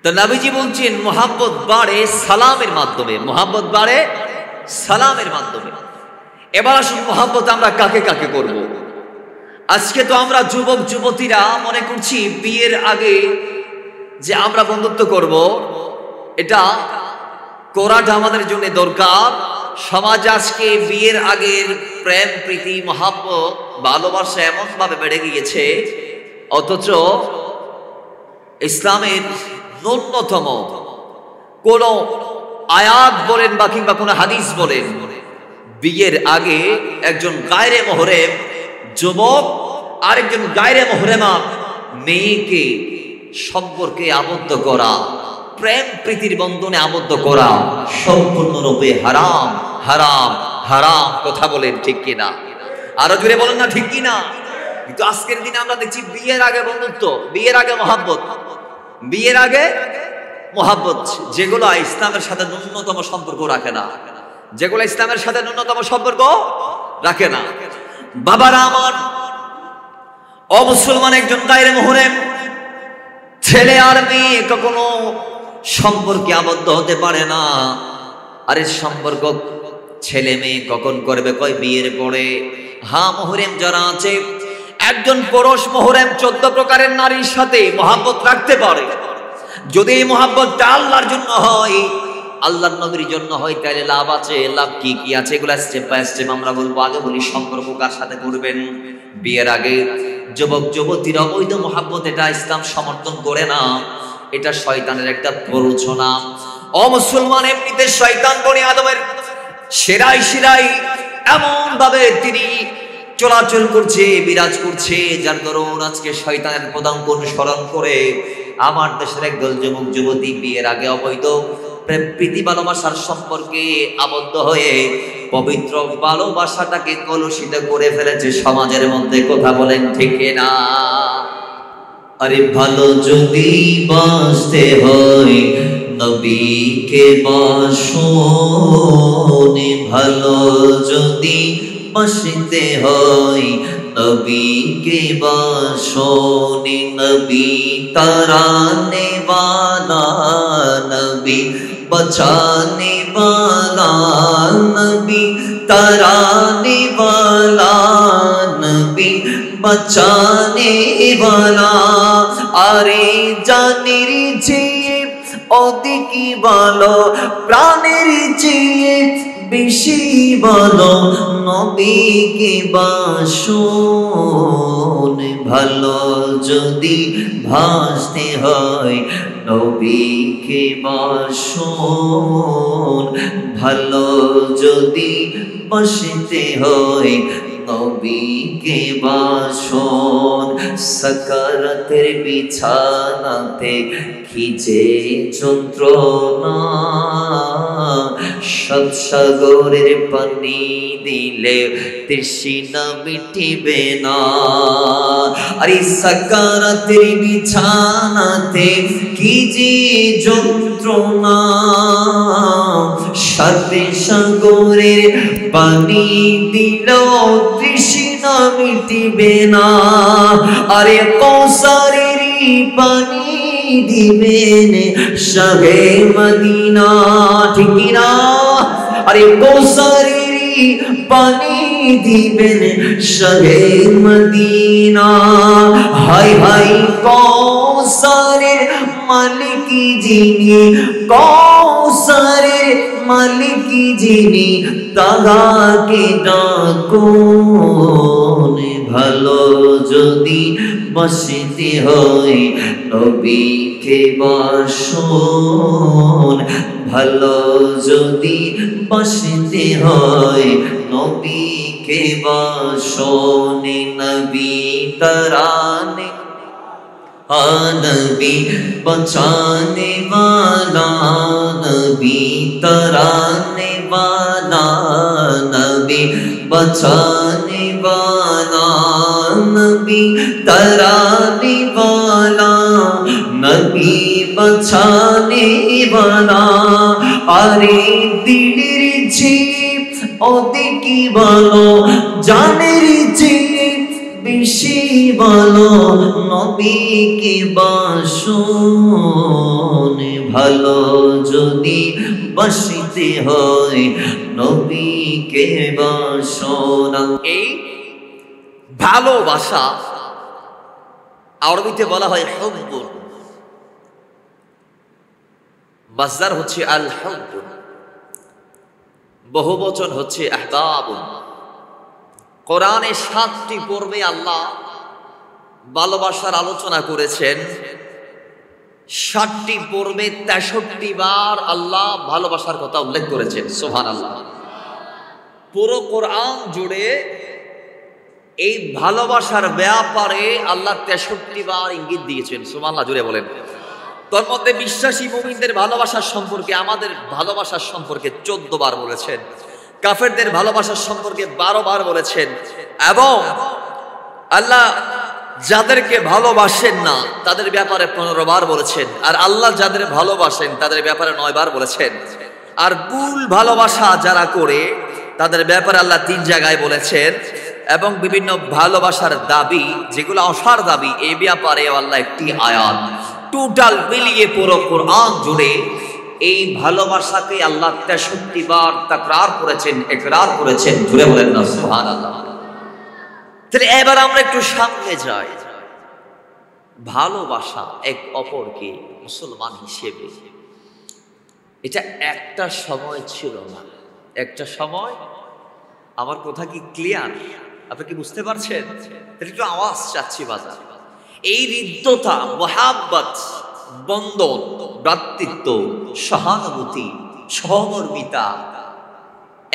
তো নবীজি বলছেন মোহাব্বত বাড়ে সালামের মাধ্যমে, মোহাব্বত বাড়ে সালামের মাধ্যমে। এবার আসুন মোহাব্বত আমরা কাকে কাকে করব। আজকে তো আমরা যুবক যুবতীরা মনে করছি বিয়ের আগে যে আমরা বন্ধুত্ব করব, এটা করাটা আমাদের জন্য দরকার। সমাজ আজকে বিয়ের আগের প্রেম প্রীতি মহাব্বত ভালোবাসা এমন ভাবে বেড়ে গিয়েছে, অথচ ইসলামের ন্যূনতম কোন আয়াত বলেন বা কিংবা কোন হাদিস বলেন বিয়ের আগে একজন গায়রে মুহরম যুবক আরেকজন গায়রে মুহরমা মেয়েকে সম্পর্কে আবদ্ধ করা, প্রেম প্রীতির বন্ধনে আবদ্ধ করা সম্পূর্ণরূপে হারাম হারাম হারাম। কথা বলেন ঠিক কিনা? আরো জোরে বলেন না ঠিক কিনা? কিন্তু আজকের দিনে আমরা দেখছি বিয়ের আগে বন্ধুত্ব, বিয়ের আগে মহাব্বত, বিয়ের আগে মহাব্বত, যেগুলো ইসলামের সাথে ন্যূনতম সম্পর্ক রাখে না, যেগুলো ইসলামের সাথে ন্যূনতম সম্পর্ক রাখে না। বাবারা আমার, অমুসলমান একজন গায়রে মুহরম ছেলে আর মেয়ে কখনো সম্পর্কে আবদ্ধ হতে পারে না। আরে সম্পর্ক ছেলে মেয়ে কখন করবে? কয় বিয়ের পরে। হ্যাঁ, মুহরম যারা আছে, একজন পুরুষ মুহরম 14 প্রকারের নারীর সাথে মহাব্বত রাখতে পারে। যদি এই মহাব্বতটা আল্লাহর জন্য হয়, আল্লাহর নবীর জন্য হয়, তাহলে লাভ আছে। লাভ কি কি আছে এগুলো স্টেপ বাই স্টেপ আমরা বলবো। আগে বলি সম্পর্ক কার সাথে করবেন বিয়ের আগে। যুবক যুবতীর অবৈধ মহাব্বত, এটা ইসলাম সমর্থন করে না, এটা শয়তানের একটা প্ররোচনা। অমুসলমান এমনিতে শয়তান বনি আদমের সেরাই শিরাই এমন ভাবে তিনি চলাচল করছে, বিরাজ করছে, যার দরুন আজকে শয়তানের পদাঙ্ক অনুসরণ করে আমার দেশের একদল যুবক যুবতী বিয়ের আগে অবৈধ প্রেম প্রীতি ভালোবাসার সম্পর্কে আবদ্ধ হয়ে পবিত্র ভালোবাসাটাকে কলুষিত করে ফেলেছে সমাজের মধ্যে। কথা বলেন ঠিক না? আরে ভালো যদি বাঁচতে হয় নবীকে বাসনে, ভালো যদি বাঁচতে হয় নবীকে বাসনে, নবী তারানে वाला नबी बचाने वाला नबी तराने वाला नबी बचाने वाला। अरे जानेर চেয়ে অধিকই ভালো, প্রাণের চেয়ে বেশি ভালো নবীকে বাসন। ভালো যদি ভাসতে হয় নবীকে বাসন, ভালো যদি বাসতে হয় নবীকে বাসন। সাকারাতের বিছানাতে খিজে যন্ত্রণা, সৎসাগরের পানি দিলে তৃষ্ণা মিটিবে না। আরে সাকারাতের বিছানাতে খিজে যন্ত্রণা, সাগরের পানি দিলেও তৃষ্ণা মিটিবে না। আরে কৌসারের পানি দিবেন শাহে মদিনা, ঠিক না? আরে কৌসারের পানি দিবেন শাহে মদিনা। হাই হাই কৌসারের মালিক যিনি, কৌসারের মালিক যিনি, তাহাকে ডাকুন। ভালো যদি বাসতে হয় নবীকে বাসন, ভালো যদি বাসতে হয় নবীকে বাসন। নবী তরানে नबी बचाने वाला, नबी तराने वाला, नबी बचाने वाला, नबी तराने वाला, नबी बचाने वाला। अरे दिलेर চেয়ে অধিকই ভালো, জানের চেয়ে বেশি ভালো নবীকে বাসন। ভালো যদি বাসিতে হয় নবীকে বাসনা। এই ভালোবাসা আরবিতে বলা হয় হুব্বুন, মাসদার হচ্ছে আল হুব্ব, বহুবচন হচ্ছে আহবাবুন। কোরআনে 7টি পর্বে আল্লাহ ভালোবাসার আলোচনা করেছেন। 7টি পর্বে 63 বার আল্লাহ ভালোবাসার কথা উল্লেখ করেছেন। সুবহানাল্লাহ। পুরো কোরআন জুড়ে এই ভালোবাসার ব্যাপারে আল্লাহ 63 বার ইঙ্গিত দিয়েছেন। সুবহানাল্লাহ জুড়ে বলেন। তোর মধ্যে বিশ্বাসী মুমিনদের ভালোবাসার সম্পর্কে, আমাদের ভালোবাসার সম্পর্কে 14 বার বলেছেন। কাফেরদের ভালোবাসার সম্পর্কে 12 বার বলেছেন। এবং আল্লাহ যাদেরকে ভালোবাসেন না তাদের ব্যাপারে 15 বার বলেছেন। আর আল্লাহ যাদের ভালোবাসেন তাদের ব্যাপারে 9 বার বলেছেন। আর ভুল ভালোবাসা যারা করে তাদের ব্যাপারে আল্লাহ 3 জায়গায় বলেছেন। এবং বিভিন্ন ভালোবাসার দাবি যেগুলো অসার দাবি, এই ব্যাপারে আল্লাহ একটি আয়াত। টোটাল মিলিয়ে পুরো কোরআন জুড়ে এই ভালোবাসাকে আল্লাহ 63 বার তাকরার করেছেন, ইকরার করেছেন। জুড়ে বলেন না সুবহানাল্লাহ। তাহলে এবার আমরা একটু সামনে যাই। ভালোবাসা এক অপরকে মুসলমান হিসেবে, এটা একটা সময় ছিল না। একটা সময়, আমার কথা কি ক্লিয়ার? আপনি কি বুঝতে পারছেন? তাহলে একটু আওয়াজ চাচ্ছি বাজার। এই হৃদ্যতা, মহাব্বত, বন্ধন, ভ্রাতৃত্ব, সহানুভূতি, সহমর্মিতা,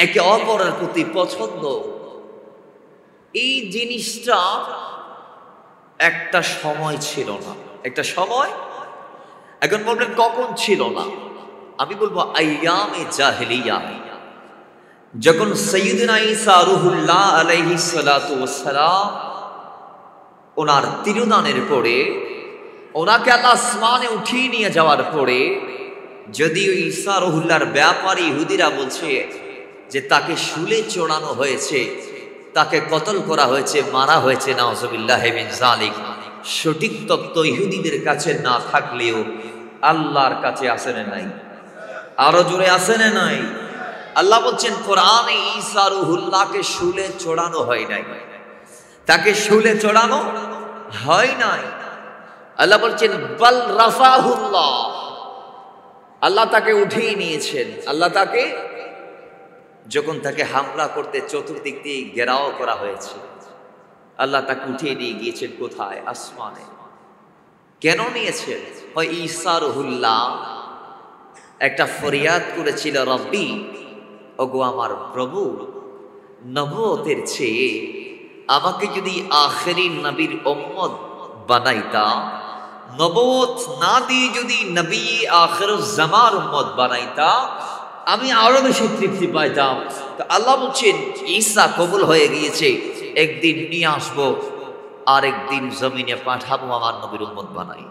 একে অপরের প্রতি পছন্দ, এই জিনিসটা একটা সময় ছিল না। একটা সময়, এখন বলবেন কখন ছিল না? আমি বলবো আইয়ামে জাহেলিয়া, যখন সাইয়্যিদুনা ঈসা রূহুল্লাহ আলাইহিস সালাতু ওয়াস সালাম ওনার তিরোধানের পরে, ওনাকে আল্লাহ আসমানে উঠিয়ে নিয়ে যাওয়ার পরে, যদিও ঈসা রূহুল্লাহর ব্যাপারে ইহুদিরা বলছে যে তাকে শুলে চড়ানো হয়েছে, তাকে কতল করা হয়েছে, মারা হয়েছে, নাউযুবিল্লাহ মিন যালিক। সঠিক তত্ত্ব ইহুদিদের কাছে না থাকলেও আল্লাহর কাছে আছে না নাই? আরো জোরে আছে না নাই? আল্লাহ বলছেন কোরআনে ঈসা রূহুল্লাহকে শুলে চড়ানো হয় নাই, তাকে শুলে চড়ানো হয় নাই। আল্লাহ বলছেন বাল রাফাহুল্লাহ, আল্লাহ তাকে উঠিয়ে নিয়েছেন। আল্লাহ তাকে, যখন তাকে হামলা করতে চতুর্দিক দিয়ে ঘেরাও করা হয়েছে, আল্লাহ তাকে উঠিয়ে নিয়ে গিয়েছেন কোথায়? আসমানে। কেন নিয়েছেন? হয় ঈসা রূহুল্লাহ একটা ফরিয়াদ করেছিল, রব্বি, ওগো আমার প্রভু, নবুয়তের চেয়ে আমাকে যদি আখেরি নবীর উম্মত বানাইতা, নবুয়ত না দিয়ে যদি নবী আখিরুজ জামার উম্মত বানাইতা, আমি আরো বেশি তৃপ্তি পাইতাম। তো আল্লাহ বলছেন ঈসা কবুল হয়ে গিয়েছে, একদিন নিয়ে আসবো, আর একদিন জমিনে পাঠাবো আমার নবীর উম্মত বানাই।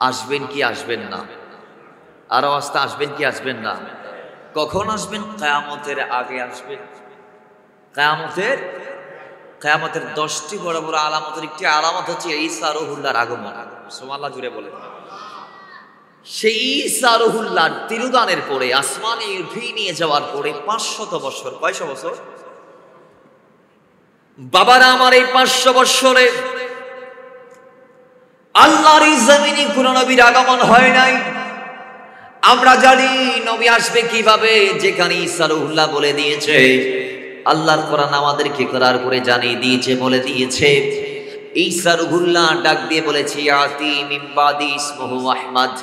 আসবেন কি আসবেন না? আরো আসতে আসবেন কি আসবেন না? কখন আসবেন? কিয়ামতের আগে আসবেন। কিয়ামতের 10টি বড় বড় আলামতের একটি আলামত হচ্ছে ঈসা রূহুল্লাহর আগমন। সুবহানাল্লাহ জুড়ে বলেন। সেই ঈসা রূহুল্লাহর তিরোধানের পরে, আসমানে উঠিয়ে নিয়ে যাওয়ার পরে 500 বছর, কয়শো বছর? বাবারা আমার, এই 500 বছরে আল্লাহর এই জমিনে কোন নবীর আগমন হয় নাই। আমরা জানি নবী আসবে কিভাবে, যেখানে ঈসা রূহুল্লাহ বলে দিয়েছে। আল্লাহর কোরআন আমাদেরকে করার করে জানিয়ে দিয়েছে, বলে দিয়েছে ঈসা রূহুল্লাহ ডাক দিয়ে বলেছে, ইয়াতি মিন বাদি ইসমুহু আহমদ,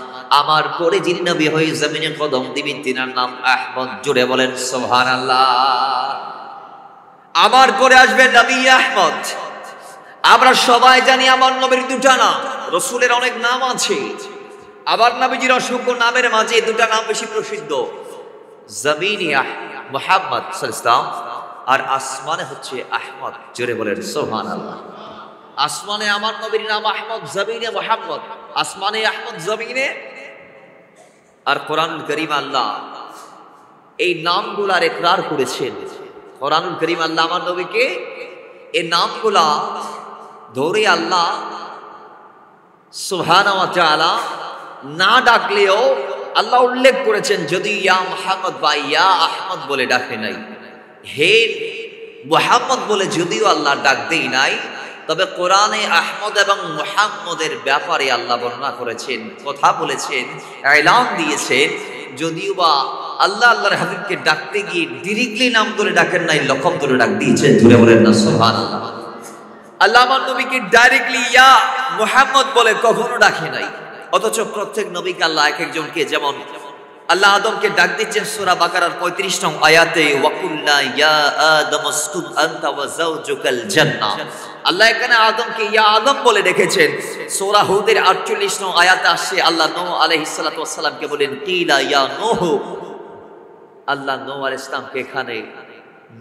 আমার পরে যিনি নবী হয়ে জমিনে কদম দিবেন তিনার নাম আহমদ। জোরে বলেন সুবহানাল্লাহ। আমার পরে আসবে নবী আহমদ। আমরা সবাই জানি আমার নবীর 2টা নাম, রাসূলের অনেক নাম আছে, আবার নবীজির অসংখ্য নামের মাঝে 2টা নাম বেশি প্রসিদ্ধ, জমিনে মুহাম্মদ সাল্লাল্লাহু আলাইহি ওয়াসাল্লাম, আর আসমানে হচ্ছে আহমদ। জোরে বলেন সুবহানাল্লাহ। আসমানে আমার নবীর নাম আহমদ, জমিনে মুহাম্মদ। আসমানে আহমদ, জমিনে। আর কোরআনুল কারীম আল্লাহ এই নামগুলার ইকরার করেছেন। কোরআনুল কারীম আল্লাহ আমার নবীকে এই নামগুলা ধরে আল্লাহ সুবহানাহু ওয়া তাআলা না ডাকলেও আল্লাহ উল্লেখ করেছেন, যদি ইয়া মুহাম্মদ বা ইয়া আহমদ বলে ডাকে নাই, হে মুহাম্মদ বলে যদিও আল্লাহ ডাক দেই নাই, তবে কোরআনে আহমদ এবং মুহাম্মদের ব্যাপারে আল্লাহ বর্ণনা করেছেন, কথা বলেছেন, এলান দিয়েছেন। যদিও বা আল্লাহ আল্লাহর হাবিবকে ডাকতে গিয়ে ডিরেক্টলি নাম ধরে ডাকেন নাই, লকব ধরে ডাক দিয়েছেন। জুড়ে বলেন না সুবহানাল্লাহ। আল্লাহ আমার নবীকে ডাইরেক্টলি ইয়া মুহাম্মদ বলে কখনো ডাকে নাই, অথচ প্রত্যেক নবীকে আল্লাহ এক একজনকে, যেমন আল্লাহ আদমকে ডাক দিচ্ছেন সূরা বাকারার 35 নং আয়াতে, ওয়াকুল্লা ইয়া আদম উসকুন আনতা ওয়া যাওজুকাল জান্নাহ। আল্লাহ এখানে আদমকে ইয়া আদম বলে ডেকেছেন। সূরা হুদের 48 নং আয়াতে আসছে, আল্লাহ নূহ আলাইহিস সালাতু ওয়াস সালামকে বলেন কিলা ইয়া নূহ। আল্লাহ নূহ আলাইহিস সালামকে এখানে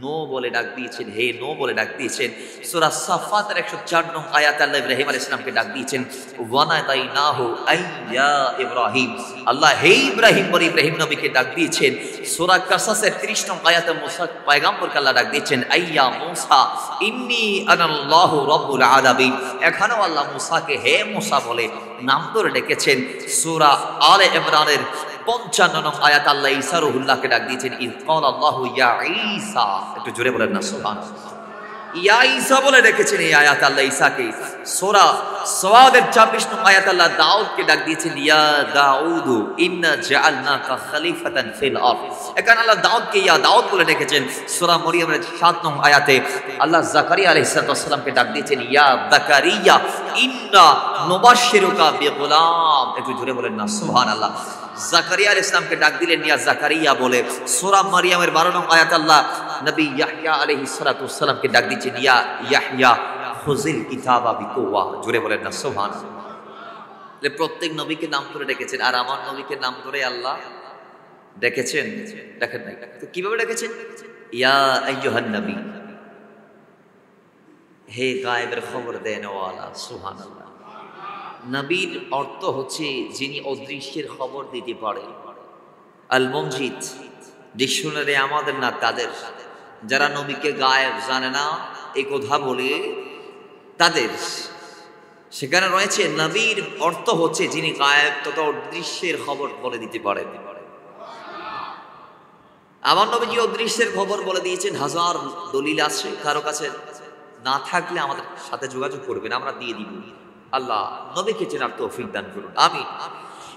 নো বলে ডাক দিয়েছেন, হে নো বলে ডাক দিয়েছেন। সূরা সাফাতের 104 নং আয়াতে আল্লাহ ইব্রাহিম আলাইহিস সালামকে ডাক দিয়েছেন ওয়ানাদাইনাহু আইয়া ইব্রাহিম। আল্লাহ হে ইব্রাহিম বলে ইব্রাহিম নবীকে ডাক দিয়েছেন। সূরা কাসাসের 30 নং আয়াতে মুসা পয়গম্বরকে আল্লাহ ডাক দিয়েছেন আইয়া মুসা ইন্নী আনাল্লাহু রাব্বুল আলামিন। এখানেও আল্লাহ মুসাকে হে মুসা বলে নাম ধরে ডেকেছেন। সূরা আলে ইমরানের 55 নং আয়াত আল্লাহ ঈসা রুহুল্লাহকে ডাক দিয়েছেন ইয ক্বালা আল্লাহু ইয়া ঈসা। একটু জোরে বলেন না সুবহানাল্লাহ। ইয়া ঈসা বলে ডেকেছেন এই আয়াত আল্লাহ ঈসাকে। সূরা সাওয়াদের 26 নং আয়াত আল্লাহ দাউদকে ডাক দিয়েছেন ইয়া দাউদ ইন্না জাআলনাকা খলিফাতান ফিল আরদ। এখানে আল্লাহ দাউদকে ইয়া দাউদ বলে ডেকেছেন। সূরা মরিয়মের 7 নং আয়াতে আল্লাহ জাকারিয়া আলাইহিস সালামকে ডাক দিয়েছেন ইয়া জাকারিয়া ইন্না নুবাশশিরুকা বিগুলাম। একটু জোরে বলেন না সুবহানাল্লাহ। জাকারিয়া আলাইহিস সালামকে ডাক দিলেন ইয়া জাকারিয়া বলে। সূরা মারইয়ামের 12 নং আয়াত আল্লাহ নবী ইয়াহইয়া আলাইহিস সালামকে ডাক দিয়েছেন ইয়া ইয়াহইয়া খুযিল কিতাবা বিকুওয়া। জোরে বলেন না সুবহানাল্লাহ। প্রত্যেক নবীকে নাম ধরে ডেকেছেন, আর আমার নবীকে নাম ধরে আল্লাহ ডেকেছেন, দেখেন নাই? তো কিভাবে ডেকেছেন? ইয়া আইয়ুহান নবী, হে গায়েবের খবর দেনওয়ালা। সুবহানাল্লাহ। নবীর অর্থ হচ্ছে যিনি অদৃশ্যের খবর দিতে পারে। আল মনজিদ ডিকশনারি আমাদের না, তাদের যারা নবীকে গায়েব জানে না এই কথা বলে তাদের, সেখানে রয়েছে নবীর অর্থ হচ্ছে যিনি গায়েব তথা অদৃশ্যের খবর বলে দিতে পারেন। আমার নবীজি অদৃশ্যের খবর বলে দিয়েছেন। হাজার দলিল আছে, কারো কাছে না থাকলে আমাদের সাথে যোগাযোগ করবেন, আমরা দিয়ে দিব। আল্লাহ নবীকে চেনার তৌফিক দান করুন, আমিন।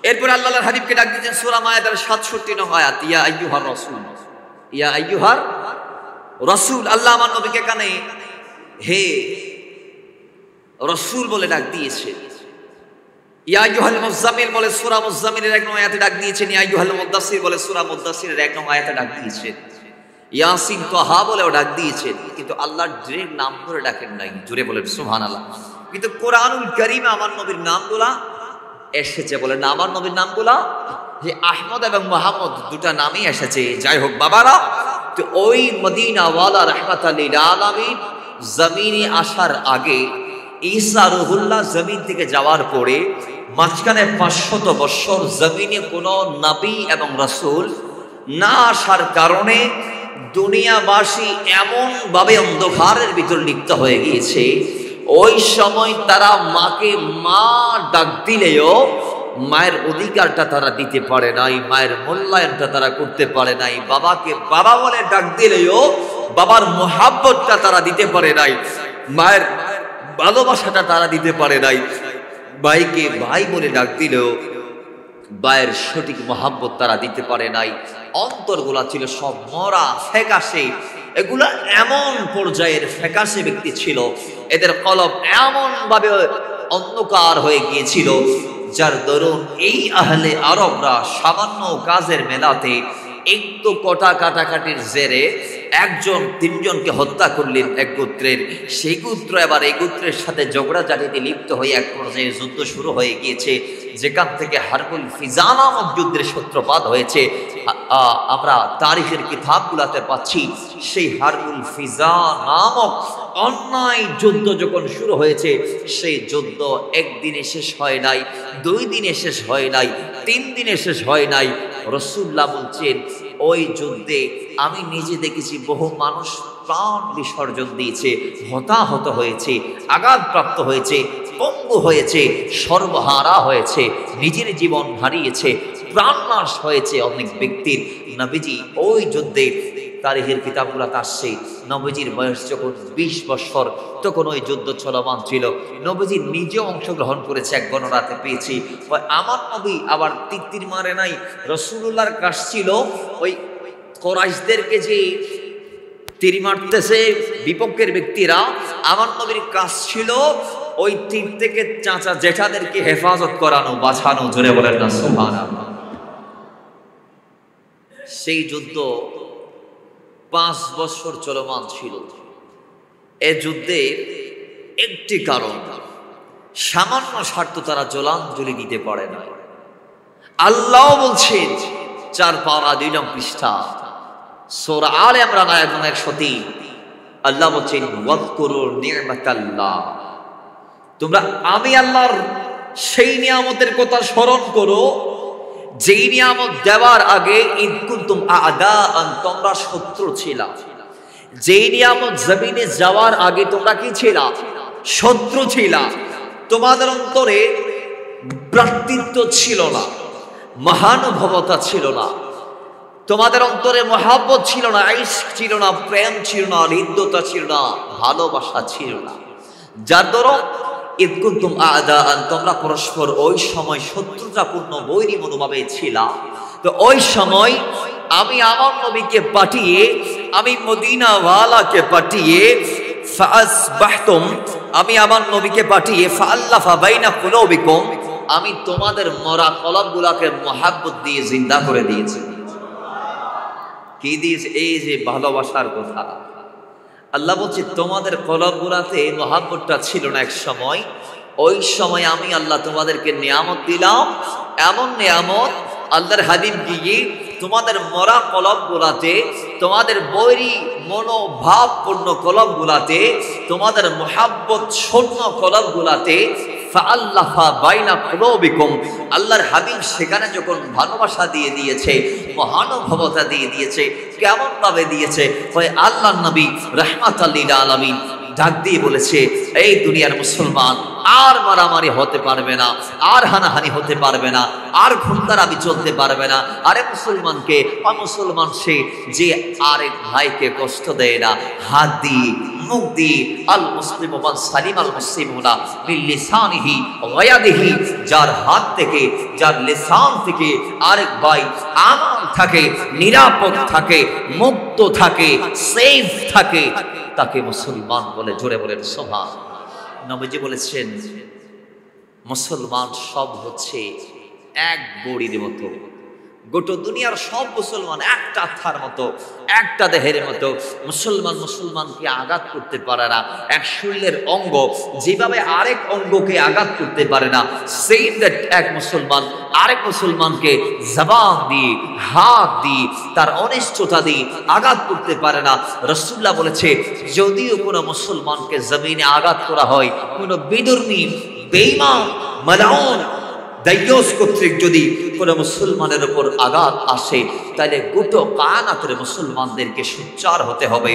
এরপর আল্লাহর হাবিবকে ডাক দিয়েছেন সূরা মায়েদার 67 নং আয়াত ইয়া আইয়ুহার রাসূল, ইয়া আইয়ুহার রাসূল। আল্লাহ আমার নবীকে কানে হে রাসূল বলে ডাক দিয়েছে। ইয়া আইয়ুহাল মুযাম্মিল বলে সূরা মুযাম্মিলের 1 নং আয়াতে ডাক দিয়েছেন। ইয়া আইয়ুহাল মুদ্দাসসির বলে সূরা মুদ্দাসসিরের 1 নং আয়াতে ডাক দিয়েছেন। ইয়াসিন তাহা বলেও ডাক দিয়েছেন, কিন্তু আল্লাহর ডিরেক্ট নাম ধরে ডাকেন নাই। জোরে বলেন সুবহানাল্লাহ। কিন্তু কোরআনুল কারীমে আমার নবীর নামগুলা এসেছে, বলেন না আমার নবীর নামগুলা যে আহমদ এবং মুহাম্মদ দুটা নামই এসেছে। যাই হোক বাবারা, তো ওই মদিনা ওয়ালা রাহমাতাল লিল আলামিন জমিনে আসার আগে ঈসা রুহুল্লাহ জমিন থেকে যাওয়ার পরে মাঝখানে 500 বছর জমিনে কোনো নবী এবং রাসূল না আসার কারণে দুনিয়াবাসী এমন ভাবে অন্ধকারের ভিতর লিপ্ত হয়ে গিয়েছে। ওই সময় তারা মাকে মা ডাক দিলেও মায়ের অধিকারটা তারা দিতে পারে নাই, মায়ের মূল্যায়নটা তারা করতে পারে নাই। বাবাকে বাবা বলে ডাক দিলেও বাবার মোহাব্বতটা তারা দিতে পারে নাই, মায়ের ভালোবাসাটা তারা দিতে পারে নাই। ভাইকে ভাই বলে ডাক দিলেও ভাইয়ের সঠিক মোহাব্বত তারা দিতে পারে নাই। অন্তরগুলা ছিল সব মরা ফ্যাকাশে। এগুলা এমন পর্যায়ের ফ্যাকাশে ব্যক্তি ছিল, এদের কলব এমন ভাবে অন্ধকার হয়ে গিয়েছিল, যার দরুন এই আহলে আরবরা সামান্য কাজের মেলাতে একটু কটা কাটাকাটির জেরে একজন তিনজনকে হত্যা করলেন এক গোত্রের। সেই গোত্র এবার এই গোত্রের সাথে ঝগড়াঝাটিতে লিপ্ত হয়ে এক পর্যায়ে যুদ্ধ শুরু হয়ে গিয়েছে, যেখান থেকে হারবুল ফিজা নামক যুদ্ধের সূত্রপাত হয়েছে। আমরা তারিখের কিতাবগুলোতে পাচ্ছি সেই হারবুল ফিজা নামক অন্যায় যুদ্ধ যখন শুরু হয়েছে, সেই যুদ্ধ একদিনে শেষ হয় নাই, 2 দিনে শেষ হয় নাই, 3 দিনে শেষ হয় নাই। রাসূলুল্লাহ বলছেন ওই যুদ্ধে আমি নিজে দেখেছি বহু মানুষ প্রাণ বিসর্জন দিয়েছে, হতাহত হয়েছে, আঘাতপ্রাপ্ত হয়েছে। পঙ্গু হয়েছে, সর্বহারা হয়েছে, নিজের জীবন হারিয়েছে, প্রাণনাশ হয়েছে অনেক ব্যক্তির। নবীজি ওই যুদ্ধে তারিখের কিতাবগুলোতে আসছে, নবীজির বয়স যখন 20 বছর, তখন ওই যুদ্ধ চলমান ছিল। নবীজি নিজে অংশগ্রহণ করেছে, এক গণরাতে পেয়েছি। আমার নবী আবার তীর মারে নাই। রাসূলুল্লাহর কাজ ছিল ওই কুরাইশদেরকে যে তীর মারতেছে বিপক্ষের ব্যক্তিরা, আমার নবীর কাজ ছিল ওই তীর থেকে চাচা জেঠাদেরকে হেফাজত করানো, বাঁচানো। জোরে বলেন না সুবহানাল্লাহ। সেই যুদ্ধ 5 বছর চলমান ছিল। এ যুদ্ধে একটি কারণ, সামান্য স্বার্থ তারা জলাঞ্জলি দিতে পারে না। আল্লাহ বলছেন 4 পারা 2 নং পৃষ্ঠা সূরা আলে ইমরান আয়াত 103, আল্লাহ বলছেন ওয়াজকুরু নি'মাতাল্লাহ, তোমরা আমি আল্লাহর সেই নিয়ামতের কথা স্মরণ করো যেই নিয়ামত দেওয়ার আগে ইদ কুনতুম আ'দাআন, তোমরা শত্রু ছিলা। যেই নিয়ামত জমিনে যাওয়ার আগে তোমরা কি ছিলা? শত্রু ছিলা। তোমাদের অন্তরে ভ্রাতৃত্ব ছিল না, মহানুভবতা ছিল না, তোমাদের অন্তরে মহাব্বত ছিল না, ইশক ছিল না, প্রেম ছিল না, হৃদ্যতা ছিল না, ভালোবাসা ছিল না। যার দরুন ইদ কুনতুম আ'দাআন, তোমরা পরস্পর ওই সময় শত্রুতাপূর্ণ বৈরী মনোভাবে ছিলা। তো ওই সময় আমি আমার নবীকে পাঠিয়ে, আমি মদিনা ওয়ালাকে পাঠিয়ে, ফাসবাহতুম, আমি আমার নবীকে পাঠিয়ে ফাআল্লাফা বাইনা কুলুবিকুম, আমি তোমাদের মরা কলবগুলোকে মহাব্বত দিয়ে জিন্দা করে দিয়েছি। কি দিয়েছে? এই যে ভালোবাসার কথা। আল্লাহ বলছে তোমাদের কলবগুলাতে মহাব্বতটা ছিল না এক সময়, ওই সময় আমি আল্লাহ তোমাদেরকে নিয়ামত দিলাম, এমন নিয়ামত আল্লাহর হাবিব গিয়ে তোমাদের মরা কলবগুলাতে, তোমাদের বৈরী মনোভাবপূর্ণ কলবগুলাতে, তোমাদের মহাব্বত শূন্য কলবগুলাতে ফাআল্লাফা বাইনা কুলুবিকুম, আল্লাহর হাবিব সেখানে যখন ভালোবাসা দিয়ে দিয়েছে, মহানুভবতা দিয়ে দিয়েছে, কেমন ভাবে দিয়েছে? আল্লাহর নবী রাহমাতাল লিল আলামিন ডাক দিয়ে বলেছে, এই দুনিয়ার মুসলমান আর মারামারি হতে পারবে না, আর হানাহানি হতে পারবে না, আর খুনখারাবি চলতে পারবে না। আরে মুসলমানকে অমুসলমান সে যে আরেক ভাইকে কষ্ট দেয় না, হাত দিয়ে মুখ দিয়ে, আল মুসলিমু মান সালিমাল মুসলিমুনা মিন লিসানিহি ওয়া ইয়াদিহি, যার হাত থেকে, যার লিসান থেকে আরেক ভাই আমান থাকে, নিরাপদ থাকে, মুক্ত থাকে, সেফ থাকে, তাকে মুসলমান বলে। জোরে বলেন সুবহানাল্লাহ। নবীজি বলেছেন মুসলমান সব হচ্ছে এক বড়ির মতো, গোটা দুনিয়ার সব মুসলমান একটা আত্মার মতো, একটা দেহের মতো। মুসলমানকে আঘাত করতে পারে না। এক শরীরের অঙ্গ যেভাবে আরেক অঙ্গকে আঘাত করতে পারে না, সেম দ্যাট এক মুসলমান আরেক মুসলমানকে জবান দিয়ে, হাত দিয়ে, তার অনিষ্টতা দিয়ে আঘাত করতে পারে না। রাসূলুল্লাহ বলেছে যদিও কোনো মুসলমানকে জমিনে আঘাত করা হয়, কোনো বিধর্মী, বেঈমান, মালাউন, দাইয়ুস কর্তৃক যদি কোনো মুসলমানের উপর আঘাত আসে, তাহলে গোটা কায়নাতের মুসলমানদেরকে সোচ্চার হতে হবে,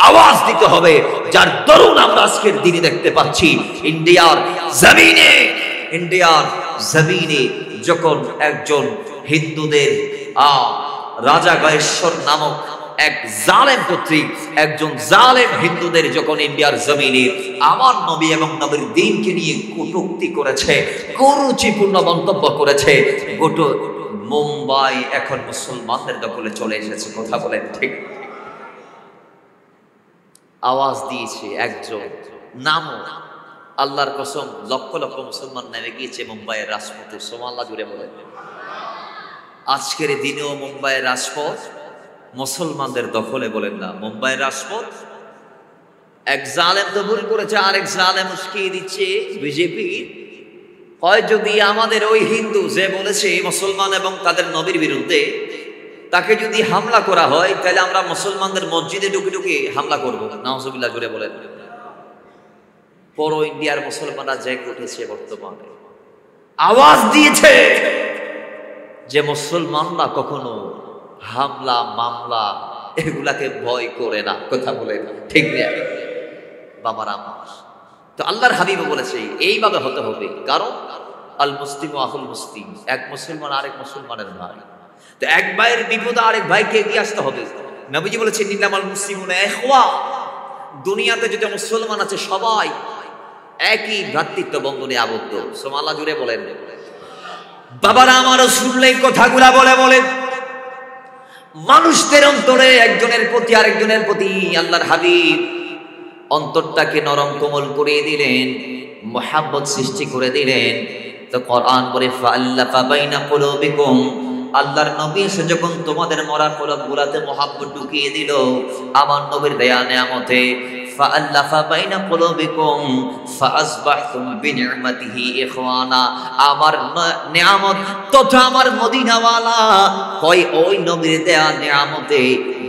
আওয়াজ দিতে হবে। যার দরুন আমরা আজকের দিনে দেখতে পাচ্ছি ইন্ডিয়ার জমিনে যখন একজন হিন্দুদের রাজা গায়েশ্বর নামক এক জালেম কর্তৃক, একজন জালেম হিন্দুদের যখন ইন্ডিয়ার জমিনে আমার নবী এবং নবীর দ্বীনকে নিয়ে কটূক্তি করেছে, কুরুচিপূর্ণ মন্তব্য করেছে, গোটা মুম্বাই এখন মুসলমানদের দখলে চলে এসেছে। কথা বলেন ঠিক? আওয়াজ দিয়েছে একজন, নাম আল্লাহর কসম, লক্ষ লক্ষ মুসলমান নেমে গিয়েছে মুম্বাইয়ের রাজপথে। সুবহানাল্লাহ জুড়ে বলেন। আজকের দিনেও মুম্বাইয়ের রাজপথ মুসলমানদের দখলে। বলেন না মুম্বাইয়ের রাজপথ। এক জালেম তো ভুল করেছে, আরেক জালেম উস্কিয়ে দিচ্ছে বিজেপি। হয় যদি আমাদের ওই হিন্দু যে বলেছে মুসলমান এবং তাদের নবীর বিরুদ্ধে, তাকে যদি হামলা করা হয়, তাহলে আমরা মুসলমানদের মসজিদে ঢুকে ঢুকে হামলা করবো। নাউজুবিল্লাহ জুড়ে বলেন। পুরো ইন্ডিয়ার মুসলমানরা জেগে উঠেছে, বর্তমানে আওয়াজ দিয়েছে যে মুসলমানরা কখনো হামলা মামলা এগুলাকে ভয় করে না। কথা বলে ঠিক না বাবার? আমার তো আল্লাহর হাবিব বলেছে এইভাবে হতে হবে, কারণ আল মুসলিম আহুল মুসলিম, এক মুসলমান আরেক মুসলমানের ভাই। তো এক ভাইয়ের বিপদে আরেক ভাইকে এগিয়ে আসতে হবে। নবীজি বলেছেন ইন্নামাল মুসলিমুনা ইখওয়া, দুনিয়াতে যত মুসলমান আছে সবাই একই ভ্রাতৃত্ব বন্ধনে আবদ্ধ। সুবহানাল্লাহ জুড়ে বলেন। বাবারা আমার শুনলে এই কথাগুলা বলে মানুষদের অন্তরে একজনের প্রতি আরেকজনের প্রতি আল্লাহর হাবিব অন্তরটাকে নরম কোমল করে দিলেন, মুহাব্বত সৃষ্টি করে দিলেন। তো কোরআন বলে ফাআল্লাফা বাইনা কুলুবিকুম, আল্লাহর নবী এসে যখন তোমাদের মরা কলবগুলাতে মুহাব্বত ঢুকিয়ে দিল আমার নবীর দেয়া নিয়ামতে, ফাআল্লাফা বাইনা কুলুবিকুম ফাআসবাহতুম বিনি'মাতিহি ইখওয়ানা, আমার নিয়ামত তথা আমার মদিনাওয়ালা কয় ওই নবীর দেয়া নিয়ামতে,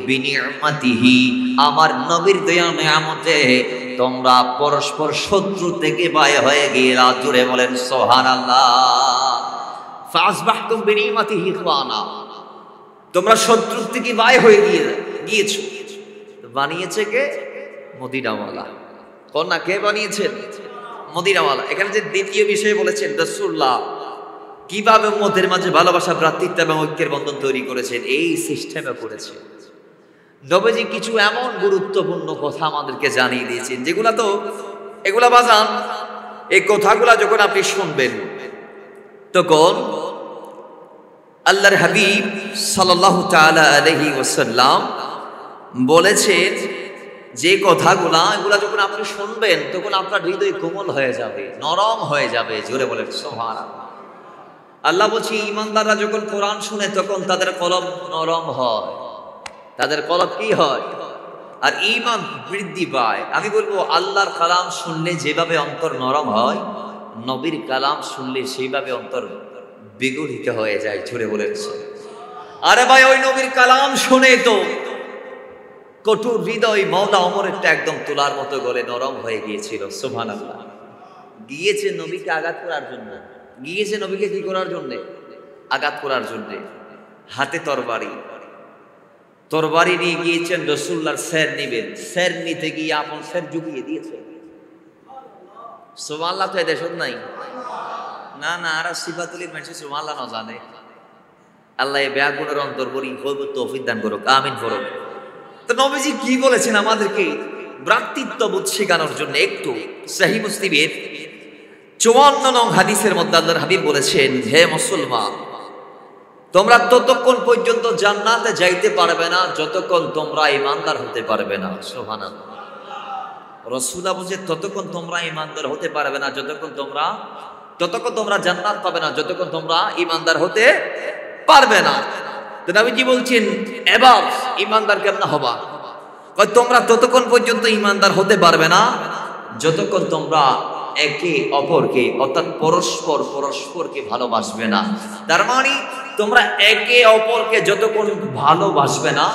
বিনি'মাতিহি আমার নবীর দেয়া নিয়ামতে তোমরা পরস্পর শত্রু থেকে বায় হয়ে গেলা। জুড়ে বলেন সুবহানাল্লাহ। ফাআসবাহতুম বিনি'মাতিহি ইখওয়ানা, তোমরা শত্রু থেকে বায় হয়ে গিয়েছো। বানিয়েছে কে? মদিনাওয়ালা। কন্যা কে বানিয়েছেন? মদিনাওয়ালা। এখানে যে দ্বিতীয় বিষয় বলেছেন রাসূলুল্লাহ কিভাবে উম্মতের মাঝে ভালোবাসা, ভ্রাতৃত্ব এবং ঐক্যের বন্ধন তৈরি করেছেন, এই সিস্টেমে করেছে। নবীজি কিছু এমন গুরুত্বপূর্ণ কথা আমাদেরকে জানিয়ে দিয়েছেন এগুলা বাজান, এই কথাগুলা যখন আপনি শুনবেন তখন আল্লাহর হাবিব সাল্লাল্লাহু তাআলা আলাইহি ওয়াসাল্লাম বলেছেন যে কথাগুলা এগুলা যখন আপনি শুনবেন তখন আপনার হৃদয় কোমল হয়ে যাবে, নরম হয়ে যাবে। জোরে বলেন সুবহানাল্লাহ। আল্লাহ বলছে ঈমানদাররা যখন কোরআন শুনে তখন তাদের কলব নরম হয়, তাদের কলব কি হয়? আর ঈমান বৃদ্ধি পায়। আমি বলবো আল্লাহর কালাম শুনলে যেভাবে অন্তর নরম হয়, নবীর কালাম শুনলে সেইভাবে অন্তর বিগলিত হয়ে যায়। জোরে বলেন। আরে ভাই ওই নবীর কালাম শুনে তো কঠোর হৃদয় মাওলা ওমরেরটা একদম তোলার মতো গলে নরম হয়ে গিয়েছিল। সুবহানাল্লাহ। গিয়েছে নবীকে আঘাত করার জন্য, গিয়েছে নবীকে কি করার জন্য? আঘাত করার জন্য। হাতে তরবারি নিয়ে গিয়েছেন রাসূলুল্লাহর স্যার নিবেন, স্যার নিতে গিয়ে আপন স্যার ঝুঁকিয়ে দিয়েছে। সুবহানাল্লাহ। তো এদেশ নাই না আর সিফাতুলি মানুষ সুবহানাল্লাহ না জানে। আল্লাহ এই ব্যাগুনের অন্তর বলি হইব তৌফিক দান করুক, আমিন করুক। তো নবীজি কি বলেছেন আমাদেরকে ভ্রাতৃত্ববোধ শেখানোর জন্য? একটু সহিহ মুসলিমের 54 নং হাদিসের মধ্যে আল্লাহর হাবিব বলেছেন, হে মুসলমান, তোমরা ততক্ষণ পর্যন্ত জান্নাতে যাইতে পারবে না যতক্ষণ তোমরা ঈমানদার হতে পারবে না। সুবহানাল্লাহ। রাসূলুল্লাহ বলেন ততক্ষণ তোমরা ঈমানদার হতে পারবে না যতক্ষণ তোমরা জান্নাত পাবে না, যতক্ষণ তোমরা ঈমানদার হতে পারবে না। তো নবীজি বলছেন এবার ঈমানদার কেমন হবা? তোমরা ততক্ষণ পর্যন্ত ঈমানদার হতে পারবে না যতক্ষণ তোমরা একে অপরকে অর্থাৎ পরস্পরকে ভালোবাসবে না। তার মানে তোমরা একে অপরকে যতক্ষণ ভালোবাসবে না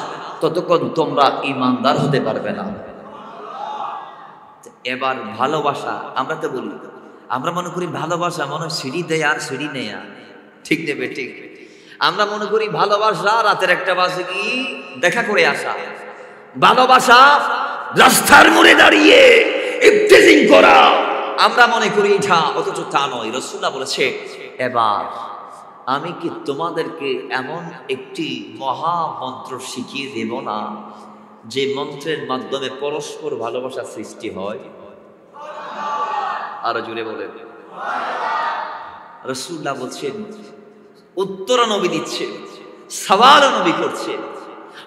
ততক্ষণ তোমরা ঈমানদার হতে পারবে না। এবার ভালোবাসা আমরা তো বলি, আমরা মনে করি ভালোবাসা মনে সিঁড়ি দেয় আর সিঁড়ি নেই, ঠিক নেবে ঠিক। আমরা মনে করি ভালোবাসা রাতের একটা বাজে কি দেখা করে আসা, ভালোবাসা রাস্তার মোড়ে দাঁড়িয়ে ইফতেজিং করা, আমরা মনে করি এটা, অথচ তা নয়। রাসূলুল্লাহ বলেছে এবার আমি কি তোমাদেরকে এমন একটি মহামন্ত্র শিখিয়ে দেব না যে মন্ত্রের মাধ্যমে পরস্পর ভালোবাসা সৃষ্টি হয়? আরো জুড়ে বলেন। রাসূলুল্লাহ বলছেন, উত্তর নবী দিচ্ছে, সওয়াল নবী করছে।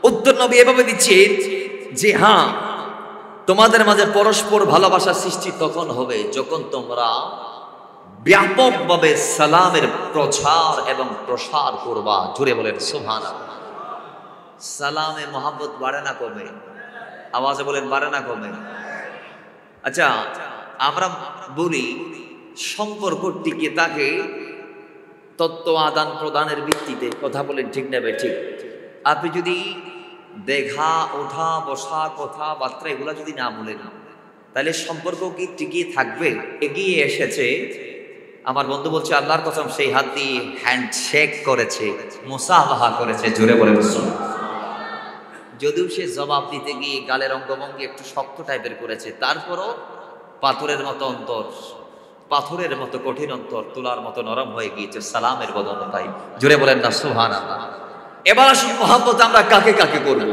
উত্তর নবী এভাবে দিচ্ছেন যে হ্যাঁ, তোমাদের মাঝে পরস্পর ভালোবাসা সৃষ্টি তখন হবে যখন তোমরা ব্যাপকভাবে সালামের প্রচার এবং প্রসার করবা। জুড়ে বলেন সুবহানাল্লাহ। সালামে মহব্বত বাড়ে না কমে? আওয়াজে বলেন বাড়ে না কমে? আচ্ছা, আমরা বলি সম্পর্ক টিকে থাকে তত্ত্ব আদান প্রদানের ভিত্তিতে। কথা বলেন ঠিক নেবে ঠিক। আপনি যদি দেখা ওঠা বসা কথাবার্তা এগুলা যদি না বলেন তাহলে সম্পর্ক কি টিকিয়ে থাকবে? এগিয়ে এসেছে আমার বন্ধু বলছে আল্লাহর কসম সেই হাত দিয়ে হ্যান্ডশেক করেছে, মুসাফাহা করেছে। জোরে বলে যদিও সে জবাব দিতে গিয়ে গালের অঙ্গভঙ্গি একটু শক্ত টাইপের করেছে, তারপরও পাথরের মতো অন্তর, পাথরের মতো কঠিন অন্তর তুলার মতো নরম হয়ে গিয়েছে সালামের বদনতায়। জোরে বলেন না সুবহানাল্লাহ। এবার আসুন মহব্বত আমরা কাকে কাকে করব।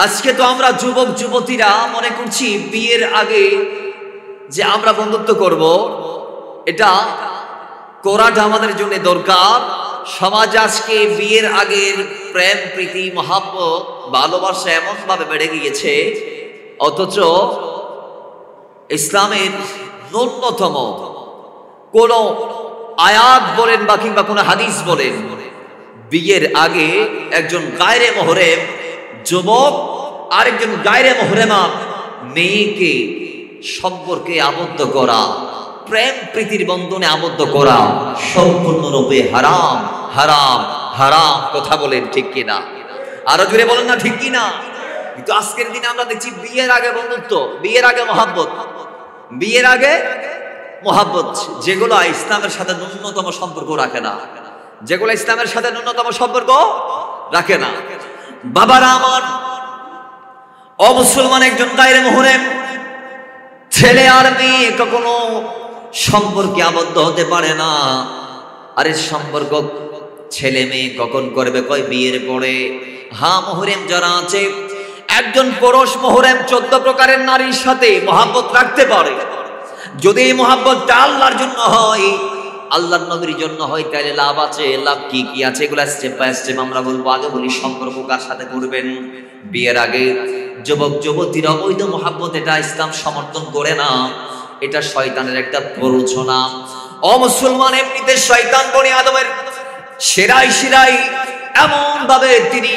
আজকে তো আমরা যুবক যুবতীরা মনে করছি বিয়ের আগে যে আমরা বন্ধুত্ব করব, এটা করাটা আমাদের জন্য দরকার। সমাজ আজকে বিয়ের আগের প্রেম প্রীতি মহব্বত ভালোবাসা এমন ভাবে বেড়ে গিয়েছে, অথচ ইসলামের ন্যূনতম কোন আয়াত বলেন বা কিংবা কোন হাদিস বলেন বিয়ের আগে একজন গায়রে মুহরম যুবক আর একজন গায়রে মুহরমা মেয়েকে সম্পর্কে আবদ্ধ করা, প্রেম প্রীতির বন্ধনে আবদ্ধ করা সম্পূর্ণরূপে হারাম হারাম হারাম। কথা বলেন ঠিক কিনা? আরো জোরে বলেন না ঠিক কিনা? কিন্তু আজকের দিনে আমরা দেখছি বিয়ের আগে বন্ধুত্ব, বিয়ের আগে মহব্বত, বিয়ের আগে মহব্বত, যেগুলো ইসলামের সাথে ন্যূনতম সম্পর্ক রাখে না, যেগুলো ইসলামের সাথে ন্যূনতম সম্পর্ক রাখে না। বাবারা আমার, অমুসলমান একজন গায়রে মুহরম ছেলে আর মেয়ে কখনো সম্পর্কে আবদ্ধ হতে পারে না। আরে সম্পর্ক ছেলে মেয়ে কখন করবে? কয় বিয়ের পরে। হ্যাঁ, মুহরম যারা আছে, একজন পুরুষ মুহরম 14 প্রকারের নারীর সাথে মহব্বত রাখতে পারে। যদি এই মহব্বতটা আল্লাহর জন্য হয়, আল্লাহর নবীর জন্য হয়, তাহলে লাভ আছে। লাভ কি কি আছে এগুলা স্টেপ বাই স্টেপ আমরা বলবো। আগে বলি সম্পর্ক কার সাথে করবেন বিয়ের আগে। যুবক যুবতীরা অবৈধ মহব্বত, এটা ইসলাম সমর্থন করে না, এটা শয়তানের একটা প্ররোচনা। অমুসলমান এমনিতে শয়তান বনি আদমের সেরাই শিরাই এমন ভাবে তিনি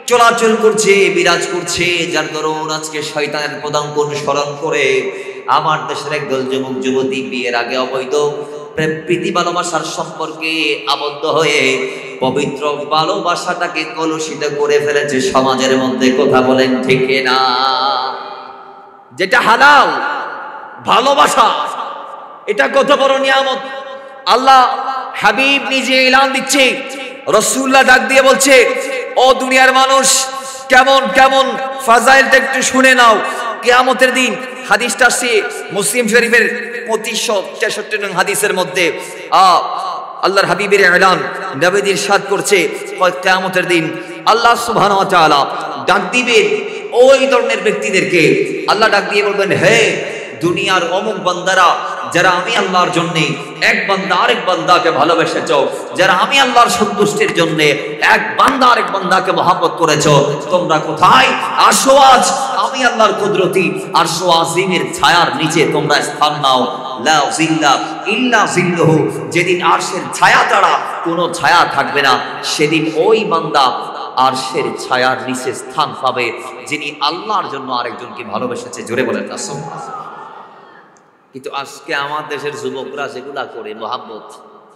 চলাচল করছে, বিরাজ করছে, যার দরুন আজকে শয়তানের পদাঙ্ক অনুসরণ করে আমার দেশের একদল যুবক যুবতী বিয়ের আগে অবৈধ প্রেম প্রীতি ভালোবাসার সম্পর্কে আবদ্ধ হয়ে পবিত্র ভালোবাসাটাকে কলুষিত করে ফেলেছে সমাজের মধ্যে। কথা বলেন ঠিক না? যেটা হালাল ভালোবাসা, এটা কত বড় নিয়ামত। আল্লাহ হাবিব নিজে এলান দিচ্ছে, রাসূলুল্লাহ ডাক দিয়ে বলছে, ও দুনিয়ার মানুষ, কেমন কেমন ফাজাইলটা একটু শুনে নাও। কিয়ামতের দিন হাদিসটা আসছে মুসলিম শরীফের 2563 নং হাদিসের মধ্যে। আল্লাহর হাবিবের এলান, নবীজি ইরশাদ করছে, কিয়ামতের দিন আল্লাহ সুবহানাহু ওয়া তাআলা ডাক দিবেন ওই ধরনের ব্যক্তিদেরকে। আল্লাহ ডাক দিয়ে বলবেন, হে দুনিয়ার অমুক বান্দারা, যারা আমি আল্লাহর জন্য এক বান্দা আরেক বান্দাকে ভালোবেসেছ, যারা আমি আল্লাহর সন্তুষ্টির জন্য এক বান্দা আরেক বান্দাকে মহব্বত করেছ, তোমরা কোথায়? আসো আজ আমি আল্লাহর কুদরতি আরশ আজিমের ছায়ার নিচে তোমরা স্থান নাও। লা জিল্লা ইল্লা জিল্লুহু, যেদিন আরশের ছায়া ছাড়া কোনো ছায়া থাকবে না, সেদিন ওই বান্দা আরশের ছায়ার নিচে স্থান পাবে যিনি আল্লাহর জন্য আরেকজনকে ভালোবেসেছে। জোরে বলেন না সুবহানাল্লাহ। কিন্তু আজকে আমার দেশের যুবকরা যেগুলা করে মহব্বত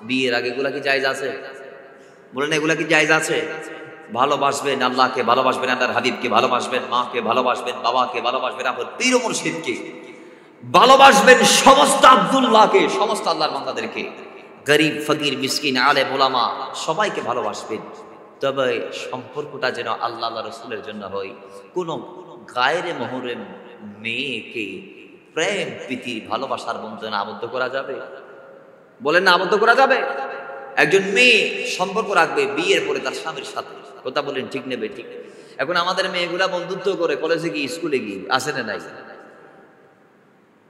বিয়ের আগে, এগুলা কি জায়েজ আছে? বলেন এগুলা কি জায়েজ আছে? ভালোবাসবেন আল্লাহকে, ভালোবাসবেন আল্লাহর হাবিবকে, ভালোবাসবেন মাকে, ভালোবাসবেন বাবাকে, ভালোবাসবেন আপনার পীর মুর্শিদকে, ভালোবাসবেন সমস্ত আব্দুল্লাহকে, সমস্ত আল্লাহর বান্দাদেরকে, গরিব ফকির মিসকিন আলেম ওলামা সবাইকে ভালোবাসবেন। তবে সম্পর্কটা যেন আল্লাহ আল্লাহ রসুলের জন্য হয়। কোন গায়রে মুহরম মেয়েকে প্রেম প্রীতি ভালোবাসার বন্ধনে আবদ্ধ করা যাবে? বলেন না, আবদ্ধ করা যাবে? একজন মেয়ে সম্পর্ক রাখবে বিয়ের পরে তার স্বামীর সাথে। কথা বলেন ঠিক নেবে ঠিক? এখন আমাদের মেয়েগুলা বন্ধুত্ব করে কলেজে গিয়ে, স্কুলে গিয়ে, আসে না নাই,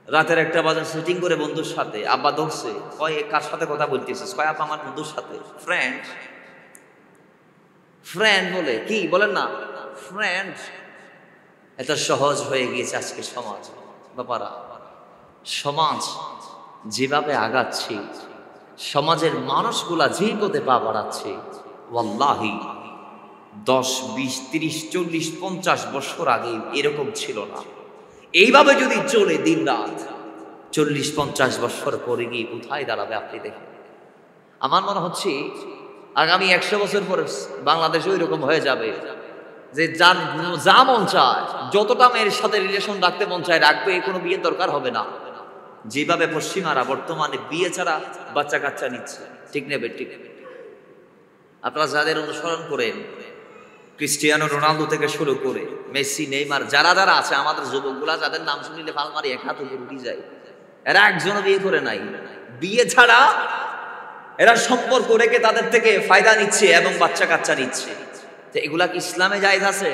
রাতের 1টা বাজে শুটিং করে বন্ধুর সাথে। আব্বা ধরছে, কয় কার সাথে কথা বলতেছিস? কয় আপা আমার বন্ধুর সাথে। ফ্রেন্ড ফ্রেন্ড বলে কি? বলেন না ফ্রেন্ড। এত সহজ হয়ে গিয়েছে আজকে সমাজ। বাবারা, সমাজ যেভাবে আগাচ্ছে, সমাজের মানুষগুলা যে পথে পা বাড়াচ্ছে, ওয়াল্লাহি 10, 20, 30, 40, 50 বছর আগে এরকম ছিল না। এইভাবে যদি চলে দিন রাত, 40-50 বছর পরে গিয়ে কোথায় দাঁড়াবে আপনি দেখেন। আমার মনে হচ্ছে আগামী 100 বছর পরে বাংলাদেশ ওই রকম হয়ে যাবে যে যা মন চায়, যতটা মেয়ের সাথে রিলেশন রাখতে মন চায় রাখবে, কোনো বিয়ের দরকার হবে না। যেভাবে পশ্চিমারা বর্তমানে বিয়ে ছাড়া বাচ্চা কাচ্চা নিচ্ছে, ঠিক নেবে ঠিক? আপনারা যাদের অনুসরণ করেন, ক্রিস্টিয়ানো রোনালদো থেকে শুরু করে মেসি, নেইমার, যারা যারা আছে আমাদের যুবকগুলা, যাদের নাম শুনিলে ফালমারি এক হাত উপর উঠে যায়, এরা একজনও বিয়ে করে নাই। বিয়ে ছাড়া এরা সম্পর্ক রেখে তাদের থেকে ফায়দা নিচ্ছে এবং বাচ্চা কাচ্চা নিচ্ছে। তো এগুলা কি ইসলামে জায়েজ আছে?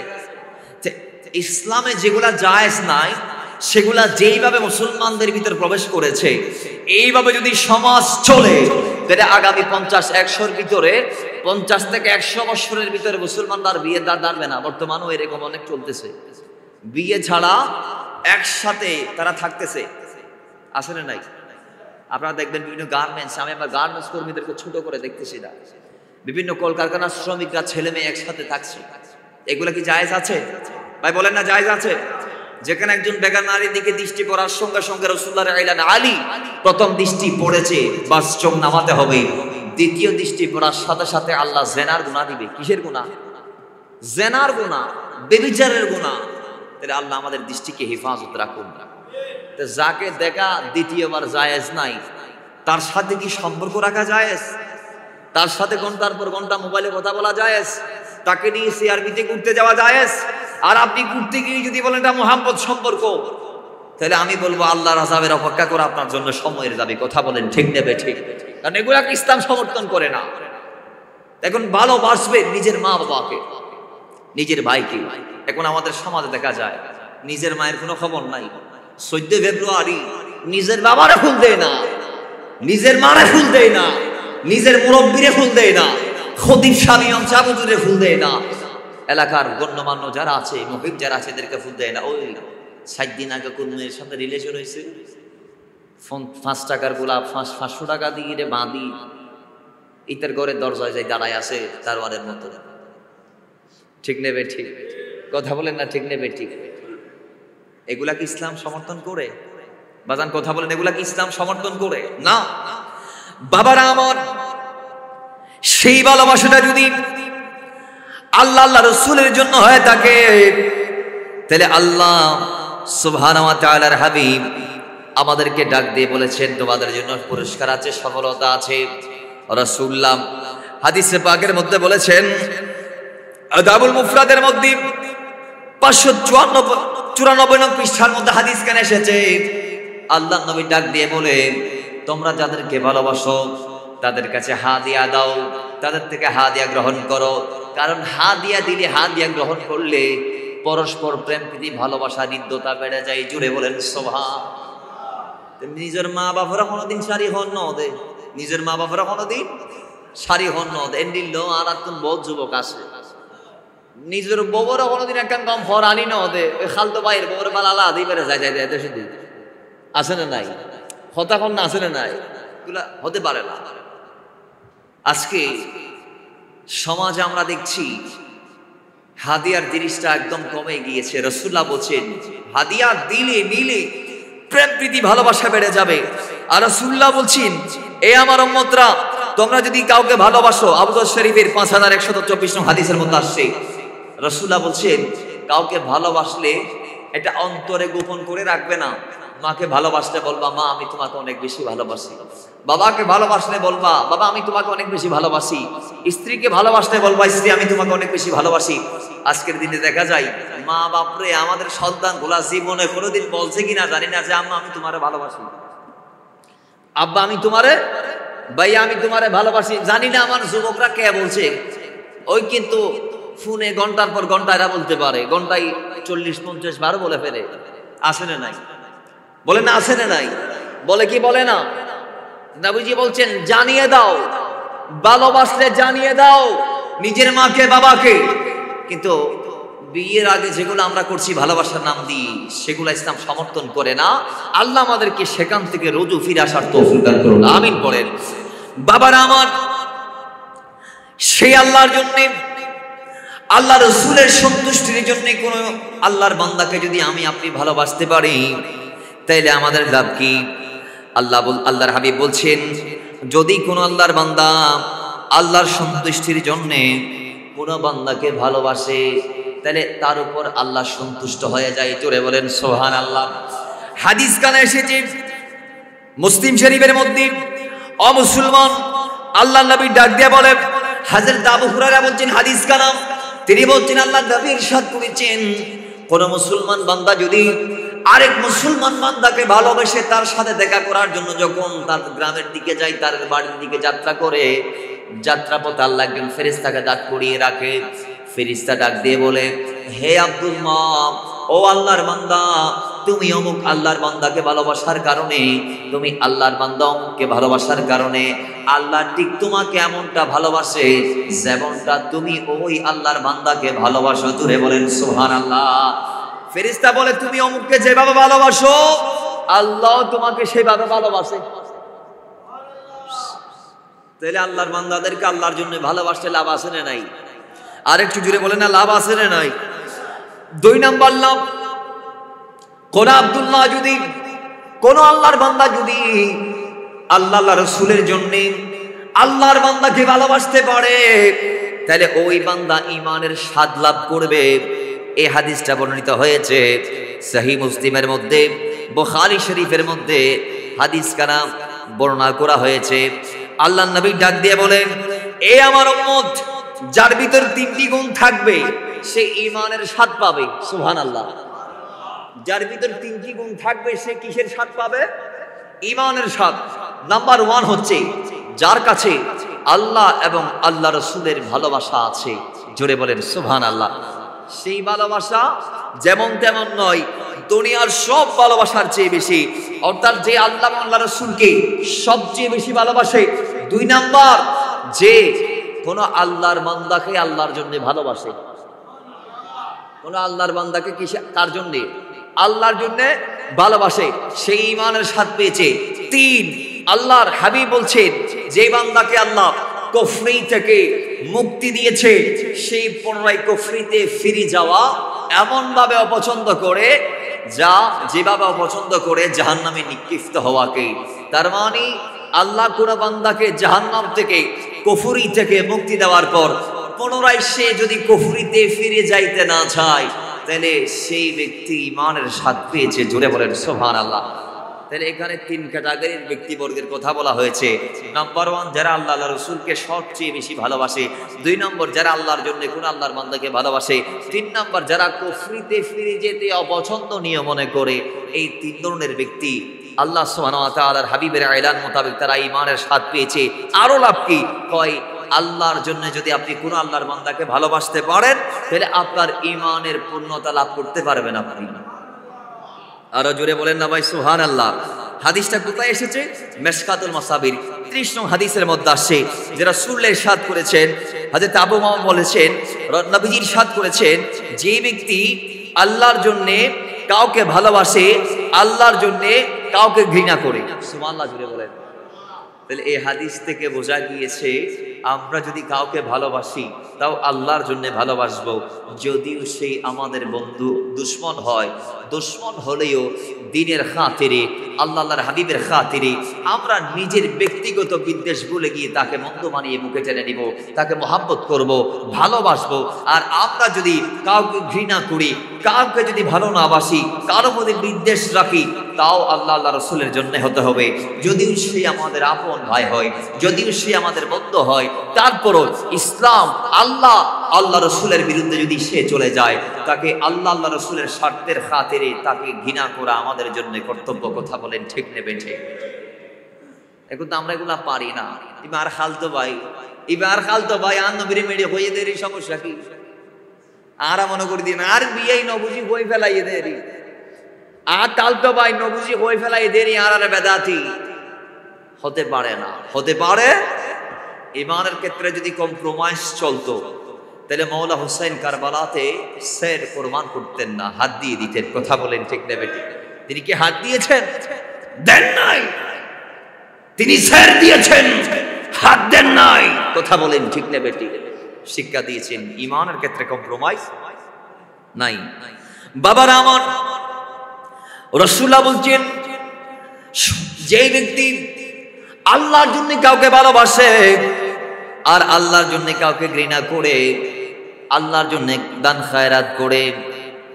ইসলামে যেগুলা জায়েজ নাই সেগুলা যেইভাবে মুসলমানদের ভিতর প্রবেশ করেছে, এইভাবে যদি সমাজ চলে তাহলে আগামী 50-100-র ভিতরে 50 থেকে 100 বছরের ভিতরে মুসলমানরা বিয়ে দাঁড়াবে না। বর্তমানেও এরকম অনেক চলতেছে, বিয়ে ছাড়া একসাথে তারা থাকতেছে, আছে না নাই? আপনারা দেখবেন বিভিন্ন গার্মেন্টস, আমি আমার গার্মেন্টস কর্মীদেরকে ছোট করে দেখতেছি না, বিভিন্ন কলকারখানার শ্রমিকরা ছেলে মেয়ে একসাথে থাকছে। এগুলা কি জায়েজ আছে? ভাই বলেন না জায়েজ আছে? যেখানে একজন বেগার নারীর দিকে দৃষ্টি পড়ার সঙ্গে সঙ্গে রাসূলুল্লাহর এলান আলী প্রথম দৃষ্টি পড়েছে, বাস চোখ নামাতে হবে। দ্বিতীয় দৃষ্টি পড়ার সাথে সাথে আল্লাহ জেনার গুনাহ দিবে। কিসের গুনাহ? জেনার গুনাহ, ব্যভিচারের গুনাহ। তাহলে আল্লাহ আমাদের দৃষ্টিকে হেফাজত রাখুন। তো যাকে দেখা দ্বিতীয়বার জায়েজ নাই, তার সাথে কি সম্পর্ক রাখা জায়েজ? তার সাথে ঘন্টার পর ঘন্টা মোবাইলে কথা বলা জায়েজ? তাকে নিয়ে সিআরবিতে ঘুরতে যাওয়া জায়েজ? আর আপনি ঘুরতে গিয়ে যদি বলেন এটা মুহাব্বত সম্পর্ক, তাহলে আমি বলবো আল্লাহর আযাবের অপেক্ষা করে আপনার জন্য সময়ের যাবে। কথা বলেন ঠিক নেবে ঠিক? কারণ এগুলাকে ইসলাম সমর্থন করে না। এখন ভালোবাসবে নিজের মা বাবাকে, নিজের ভাইকে। এখন আমাদের সমাজে দেখা যায় নিজের মায়ের কোনো খবর নাই। 14 ফেব্রুয়ারি নিজের বাবারে ফুল দেয় না, নিজের মারে ফুল দেয় না, নিজের মুরব্বীরে ফুল দেয় না, খতিব স্বামী চাবুজুরে ফুল দেয় না, এলাকার গণ্যমান্য যারা আছে, মুহিব যারা আছে এদেরকে ফুল দেয় না। ওই 7 দিন আগে কোন মেয়ের সাথে রিলেশন হয়েছে, 5 টাকার গোলাপ 500 টাকা দিয়ে রে বাঁধি ইতার ঘরের দরজায় যাই দাঁড়ায় আছে দারোয়ানের মতো। ঠিক নেবে ঠিক? কথা বলেন না ঠিক নেবে ঠিক? এগুলা কি ইসলাম সমর্থন করে? বাজান কথা বলেন, এগুলা কি ইসলাম সমর্থন করে? না। বাবারা আমার, সেই ভালোবাসাটা যদি আল্লাহ আল্লাহ রাসূলের জন্য হয়ে থাকে, তাহলে আল্লাহ সুবহানাহু ওয়া তাআলার হাবিব আমাদেরকে ডাক দিয়ে বলেছেন তোমাদের জন্য পুরস্কার আছে, সফলতা আছে। রাসূলুল্লাহ হাদিসে পাকের মধ্যে বলেছেন, আদাবুল মুফরাদের মধ্যে 594 নং পৃষ্ঠার মধ্যে হাদিস কেন এসেছে, আল্লাহ নবী ডাক দিয়ে বলেন তোমরা যাদেরকে ভালোবাসো তাদের কাছে হাদিয়া দাও, তাদের থেকে হাদিয়া গ্রহণ করো। কারণ হাদিয়া দিলে, হাদিয়া গ্রহণ করলে পরস্পর প্রেম প্রীতি ভালোবাসা হৃদ্যতা বেড়ে যায়। জুড়ে বলেন সুবহান। নিজের মা বাবারা কোনোদিন সারি হন ন দে, নিজের মা বাবারা কোনোদিন সারি হন ন দে। এন্ডিল আর একজন বহুত যুবক আছে, নিজের বউরা কোনোদিন একখান কম ফর আনি ন দে, ওই খালতো ভাইয়ের বউর বালা আলাদা দিবারে যায় যায় দেশে দিন। আছে না নাই? হতাখন না আছে না নাই? এগুলা হতে পারে না। আজকে সমাজে আমরা দেখছি হাদিয়ার জিনিসটা একদম কমে গিয়েছে। রাসূলুল্লাহ বলছেন হাদিয়া দিলে নিলে প্রেম প্রীতি ভালোবাসা বেড়ে যাবে। আর রাসূলুল্লাহ বলছেন এ আমার উম্মতরা, তোমরা যদি কাউকে ভালোবাসো, আবু দাউদ শরীফের 5124 নং হাদিসের মধ্যে আসছে, রাসূলুল্লাহ বলছেন কাউকে ভালোবাসলে এটা অন্তরে গোপন করে রাখবে না। মাকে ভালোবাসলে বলবা মা আমি তোমাকে অনেক বেশি ভালোবাসি। বাবাকে ভালোবাসলে বলবা বাবা আমি তোমাকে অনেক বেশি ভালোবাসি। স্ত্রীকে ভালোবাসলে বলবা স্ত্রী আমি তোমাকে অনেক বেশি ভালোবাসি। আজকের দিনে দেখা যায় মা বাপরে আমাদের সন্তান গুলা জীবনে কোনোদিন বলছে কিনা জানি না যে আম্মা আমি তোমারে ভালোবাসি, আব্বা আমি তোমারে, ভাইয়া আমি তোমারে ভালোবাসি। জানি না আমার যুবকরা কে বলছে, ওই কিন্তু ফোনে ঘন্টার পর ঘন্টা এরা বলতে পারে, ঘন্টায় 40-50 বার বলে ফেলে। আসে না নাই? বলে না আসে না নাই? বলে কি বলে না? নবীজি বলছেন জানিয়ে দাও, ভালোবাসলে জানিয়ে দাও নিজের মাকে বাবাকে। কিন্তু বিয়ের আগে যেগুলো আমরা করছি ভালোবাসার নাম দিয়ে, সেগুলো ইসলাম সমর্থন করে না। আল্লাহ আমাদেরকে সেখান থেকে রোজু ফিরে আসার তৌফিক দান করুন, আমিন বলেন। বাবারা আমার, সেই আল্লাহর জন্য, আল্লাহ রাসূলের সন্তুষ্টির জন্য কোন আল্লাহর বান্দাকে যদি আমি আপনি ভালোবাসতে পারি, তাইলে আমাদের লাভ কি? আল্লাহর হাবিব বলছেন যদি কোন আল্লাহর বান্দা আল্লাহর সন্তুষ্টির জন্য কোন বান্দাকে ভালোবাসে, তাহলে তার উপর আল্লাহ সন্তুষ্ট হয়ে যায়। জোরে বলেন সুবহানাল্লাহ। হাদিস কানে এসেছে মুসলিম শরীফের মধ্যে, অমুসলমান আল্লাহর নবী ডাক দিয়ে বলে, হযরত আবু হুরায়রা বলছেন হাদিস কালাম তিনি বলছেন, আল্লাহ নবী ইরশাদ করেছেন, কোন মুসলমান বান্দা যদি আরেক মুসলমান বান্দাকে ভালোবেসে তার সাথে দেখা করার জন্য যখন তার গ্রামের দিকে যায়, তার বাড়ির দিকে যাত্রা করে, যাত্রাপথে আল্লাহ একজন ফেরেশতাকে দাঁড় করিয়ে রাখে। ফেরেশতা ডাক দিয়ে বলে, হে আব্দুল্লাহ, ও আল্লাহর বান্দা, তুমি অমুক আল্লাহর বান্দাকে ভালোবাসার কারণে, তুমি আল্লাহর বান্দা অমুককে ভালোবাসার কারণে আল্লাহ ঠিক তোমাকে এমনটা ভালোবাসে যেমনটা তুমি ওই আল্লাহর বান্দাকে ভালোবাসো। জোরে বলেন সুবহানাল্লাহ। ফেরেশতা বলে, তুমি অমুককে যেভাবে ভালোবাসো আল্লাহ তোমাকে সেভাবে ভালোবাসে। তাহলে আল্লাহর বান্দাদেরকে আল্লাহর জন্য ভালোবাসতে লাভ আছে না নাই? আর একটু জুড়ে বলে না, লাভ আছে না নাই? 2 নাম্বার লাভ, কোন আব্দুল্লাহ যদি, কোন আল্লাহর বান্দা যদি আল্লাহ রাসূলের জন্য আল্লাহর বান্দাকে ভালোবাসতে পারে, তাহলে ওই বান্দা ঈমানের স্বাদ লাভ করবে। এই হাদিসটা বর্ণিত হয়েছে সহিহ মুসলিমের মধ্যে, বুখারী শরীফের মধ্যে হাদিস কানা বর্ণনা করা হয়েছে। আল্লাহর নবী ডাক দিয়ে বলেন, এ আমার উম্মত, যার ভিতর 3টি গুণ থাকবে সে ঈমানের স্বাদ পাবে। সুবহানাল্লাহ। যার ভিতর 3টি গুণ থাকবে সে কিসের স্বাদ পাবে? ঈমানের স্বাদ। নাম্বার 1 হচ্ছে যার কাছে আল্লাহ এবং আল্লাহ রাসূলের ভালোবাসা আছে। জোরে বলেন সুবহানাল্লাহ। সেই ভালোবাসা যেমন তেমন নয়, দুনিয়ার সব ভালোবাসার চেয়ে বেশি, অর্থাৎ যে আল্লাহ এবং আল্লাহ রাসূলকে সবচেয়ে বেশি ভালোবাসে। 2 নাম্বার, যে কোন আল্লাহর বান্দাকে আল্লাহর জন্য ভালোবাসে। কোন আল্লাহর বান্দাকে কি কার জন্য? আল্লাহর জন্য ভালোবাসে, সেই ঈমানের স্বাদ পেয়েছে। 3, আল্লাহর হাবিব বলছেন, যে বান্দাকে আল্লাহ কুফরি থেকে মুক্তি দিয়েছে সেই পুনরায় কুফরিতে ফিরে যাওয়া এমন ভাবে অপছন্দ করে, যেভাবে অপছন্দ করে জাহান্নামে নিক্ষিপ্ত হওয়াকে। তার মানে আল্লাহ কোন বান্দাকে জাহান্নাম থেকে, কুফরি থেকে মুক্তি দেওয়ার পর পুনরায় সে যদি কুফরিতে ফিরে যাইতে না চায়, তাহলে সেই ব্যক্তি ঈমানের স্বাদ পেয়েছে। জোরে বলেন সুবহানাল্লাহ। তাহলে এখানে 3 ক্যাটাগরির ব্যক্তিবর্গের কথা বলা হয়েছে। নাম্বার 1, যারা আল্লাহ রাসূলকে সবচেয়ে বেশি ভালোবাসে। 2 নম্বর, যারা আল্লাহর জন্য কোন আল্লাহর বান্দাকে ভালোবাসে। 3 নম্বর, যারা কুফরিতে ফিরে যেতে অপছন্দনীয় মনে করে। এই 3 ধরনের ব্যক্তি আল্লাহ সুবহানাহু ওয়া তাআলার হাবিবের এলান মোতাবেক তারা ঈমানের স্বাদ পেয়েছে। আরো লাভ কি? কয়, আল্লাহর জন্য যদি আপনি কোন আল্লাহর বান্দাকে ভালোবাসতে পারেন, তাহলে আপনার ঈমানের পূর্ণতা লাভ করতে পারবেন আপনি। আরো জোরে বলেন না ভাই সুবহানাল্লাহ। হাদিসটা কোথায় এসেছে? মিশকাতুল মাসাবির 30 নং হাদিসের মধ্যে আসছে, যে রাসূল ইরশাদ করেছেন, হযরত আবু মামুন বলেছেন, নবীজি ইরশাদ করেছেন, যে ব্যক্তি আল্লাহর জন্য কাউকে ভালোবাসে, আল্লাহর জন্য কাউকে ঘৃণা করে। সুবহানাল্লাহ, জোরে বলেন। তাহলে এই হাদিস থেকে বোঝা গিয়েছে, আমরা যদি কাউকে ভালোবাসি তাও আল্লাহর জন্য ভালোবাসবো, যদিও সেই আমাদের বন্ধু দুশ্মন হয়। দুশ্মন হলেও দ্বীনের খাতিরে, আল্লাহর হাবিবের খাতিরে আমরা নিজের ব্যক্তিগত বিদ্বেষ ভুলে গিয়ে তাকে বন্ধু বানিয়ে মুখে টেনে নিব, তাকে মহাব্বত করব, ভালোবাসবো। আর আমরা যদি কাউকে ঘৃণা করি, কাউকে যদি ভালো না বাসি, কারো মধ্যে বিদ্বেষ রাখি, তাও আল্লাহ রাসূলের জন্য হতে হবে। যদিও সে আমাদের আপন ভাই হয়, যদিও সে আমাদের বন্ধু হয়, তারপরও ইসলাম, আল্লাহ রাসূলের বিরুদ্ধে যদি সে চলে যায়, তাকে আল্লাহ রাসূলের স্বার্থের খাতিরে তাকে ঘৃণা করা আমাদের জন্য কর্তব্য। কথা বলেন ঠিক নেবে ঠিক? এখন তো আমরা এগুলা পারি না। এবার খালতো ভাই আর নবীর মেডে হয়ে দেরি, সমস্যা কি? আর মনে করে দিন আর বিয়াই নবুঝি হয়ে ফেলাই দেরি, আর কালতো ভাই নবুঝি হয়ে ফেলাই দেরি, আর বেদাতি হতে পারে না। হতে পারে ঈমানের ক্ষেত্রে যদি কম্প্রোমাইজ চলতো, তাহলে মৌলা হুসাইন কারবালাতে সের কোরবান করতেন না, হাত দিয়ে দিতেন। কথা বলেন ঠিক নেবে ঠিক? তিনি কি হাত দিয়েছেন? দেন নাই। তিনি সের দিয়েছেন, হাত দেন নাই। কথা বলেন ঠিক নেবে ঠিক? শিক্ষা দিয়েছেন ঈমানের ক্ষেত্রে কম্প্রোমাইজ নাই। বাবারা আমার, রাসূলুল্লাহ বলছেন, যে ব্যক্তি আল্লাহর জন্য কাউকে ভালোবাসে আর আল্লাহর জন্য কাউকে ঘৃণা করে, আল্লাহর জন্য দান খায়রাত করে,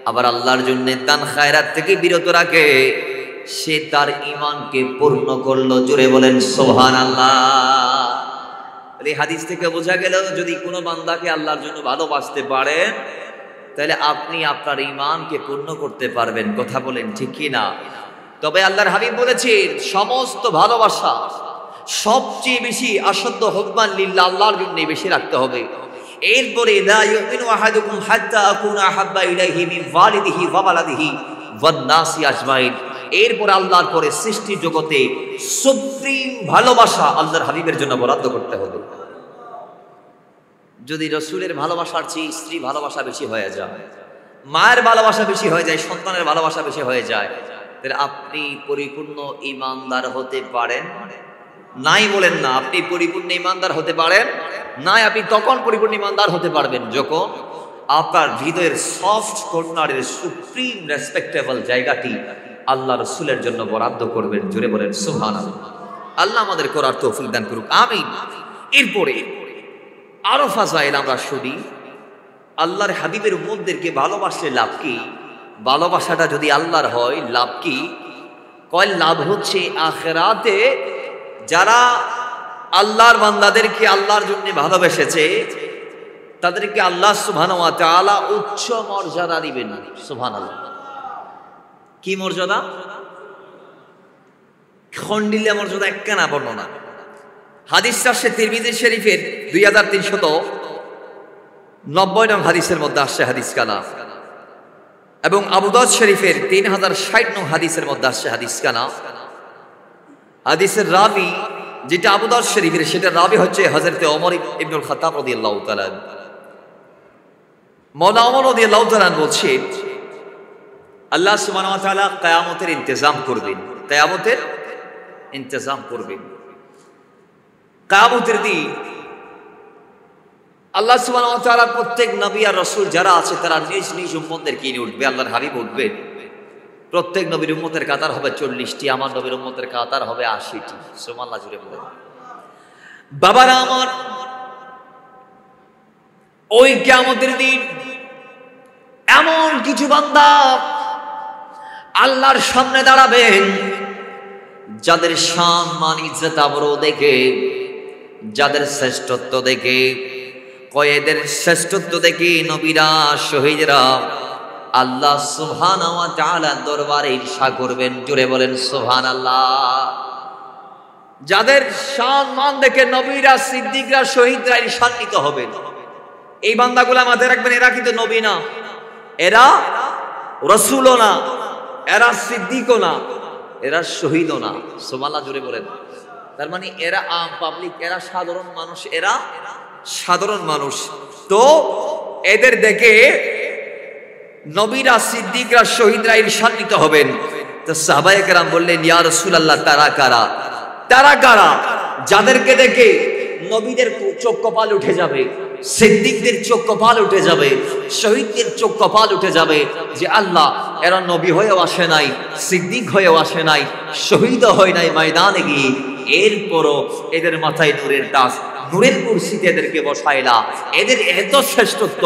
আবার আল্লাহর জন্য দান খায়রাত থেকে বিরত রাখে, সে তার ঈমানকে পূর্ণ করলো। জোরে বলেন সুবহানাল্লাহ। এই হাদিস থেকে বোঝা গেল যদি কোনো বান্দাকে আল্লাহর জন্য ভালোবাসতে পারেন তাহলে আপনি আপনার ঈমানকে পূর্ণ করতে পারবেন। কথা বলেন ঠিক কি না? তবে আল্লাহর হাবিব বলেছেন সমস্ত ভালোবাসা সবচেয়ে বেশি আসাধ্য হুব্বান লিল্লাহ, আল্লাহর জন্য বেশি রাখতে হবে। এরপরে লা ইউমিনু আহাদুকুম হাত্তা আকুনা আহাব্বা ইলাইহি মিন ওয়ালিদিহি ওয়া ওয়ালাদিহি ওয়ান নাসি আজমাইন। এরপর আল্লাহর পরে সৃষ্টি জগতে সুপ্রিম ভালোবাসা আল্লাহর হাবিবের জন্য বরাদ্দ করতে হবে। যদি রসুলের ভালোবাসার চেয়ে স্ত্রী ভালোবাসা বেশি হয়ে যায়, মায়ের ভালোবাসা বেশি হয়ে যায়, সন্তানের ভালোবাসা বেশি হয়ে যায়, তাহলে আপনি পরিপূর্ণ ঈমানদার হতে পারেন নাই? বলেন না, আপনি পরিপূর্ণ ঈমানদার হতে পারেন নাই। আপনি তখন পরিপূর্ণ ঈমানদার হতে পারবেন যখন আপনার হৃদয়ের সফট কর্নারের সুপ্রিম রেসপেক্টেবল জায়গাটি আল্লাহ রসুলের জন্য বরাদ্দ করবেন। জোরে বলেন সুবহানাল্লাহ। আল্লাহ আমাদের করার তৌফিক দান করুক, আমিন। এরপরে আরো ফাজাইল আমরা শুনি, আল্লাহর হাবিবের উম্মতদেরকে ভালোবাসলে লাভ কি? ভালোবাসাটা যদি আল্লাহর হয় লাভ কি? কয় লাভ হচ্ছে আখিরাতে যারা আল্লাহর বান্দাদেরকে আল্লাহর জন্য ভালোবেসেছে তাদেরকে আল্লাহ সুবহানাহু ওয়া তাআলা উচ্চ মর্যাদা দিবেন। সুবহানাল্লাহ। কি মর্যাদা? খন্ডিলা মর্যাদা একখানা বর্ণনা। হাদিস আসছে তিরমিজি শরীফের 2390 নং হাদিসের মধ্যে আসছে হাদিস কানা, এবং আবু দাউদ শরীফের 3060 নং হাদিসের মধ্যে আসছে হাদিস কানা। হাদিসের রাবি যেটা আবু দাউদ শরীফের, সেটা রাবি হচ্ছে হযরত ওমর ইবনুল খাত্তাব রাদিয়াল্লাহু তাআলা। মাওলানা ওমর রাদিয়াল্লাহু তাআলা বলছে আল্লাহ সুবহানাহু ওয়া তাআলা কিয়ামতের ইন্তজাম করবেন, কিয়ামতের ইন্তজাম করবেন। কিয়ামতের দিন আল্লাহ সুবহানাহু ওয়া তাআলা প্রত্যেক নবী আর রাসূল যারা আছে তারা নিজ নিজ উম্মতদেরকে নিয়ে উঠবে। আল্লাহর হাবিব উঠবেন। প্রত্যেক নবীর উম্মতের কাতার হবে 40টি, আমার নবীর উম্মতের কাতার হবে 80টি। সুবহানাল্লাহ জুড়ে বলেন। বাবারা আমার, ওই কিয়ামতের দিন এমন কিছু বান্দা আল্লাহর সামনে দাঁড়াবেন যাদের শান মান ইজ্জত আবরু দেখে, যাদের শ্রেষ্ঠত্ব দেখে, কয়েদের শ্রেষ্ঠত্ব দেখে নবীরা শহীদরা আল্লাহ সুবহানাহু ওয়া তাআলা দরবারে ঈর্ষা করবেন। জোরে বলেন সুবহানাল্লাহ। যাদের শান মান দেখে নবীরা, সিদ্দিকরা, শহীদরা ঈর্ষান্বিত হবেন। এই বান্দাগুলা মাথায় রাখবেন, এরা কিন্তু নবী না, এরা রাসূলও না, এরা সিদ্দিকও না, এরা শহীদও না। সুবহানাল্লাহ জোরে বলেন। তার মানে এরা আম পাবলিক, এরা সাধারণ মানুষ, এরা সাধারণ মানুষ। তো এদের দেখে নবীরা, সিদ্দিকরা, শহীদরা ঈর্ষান্বিত হবেন। তো সাহাবায়ে কেরাম বললেন, ইয়া রাসূলুল্লাহ, তারা কারা? তারা কারা যাদেরকে দেখে নবীদের চোখ কপাল উঠে যাবে, সিদ্দিকদের চোখ কপাল উঠে যাবে, শহীদদের চোখ কপাল উঠে যাবে যে আল্লাহ, এরা নবী হয়েও আসে নাই, সিদ্দিক হয়েও আসে নাই, শহীদ হয় নাই ময়দানে গিয়ে, এরপরও এদের মাথায় নূরের দাস, নূরের কুরসিতে এদেরকে বসাইলা। এদের এত শ্রেষ্ঠত্ব,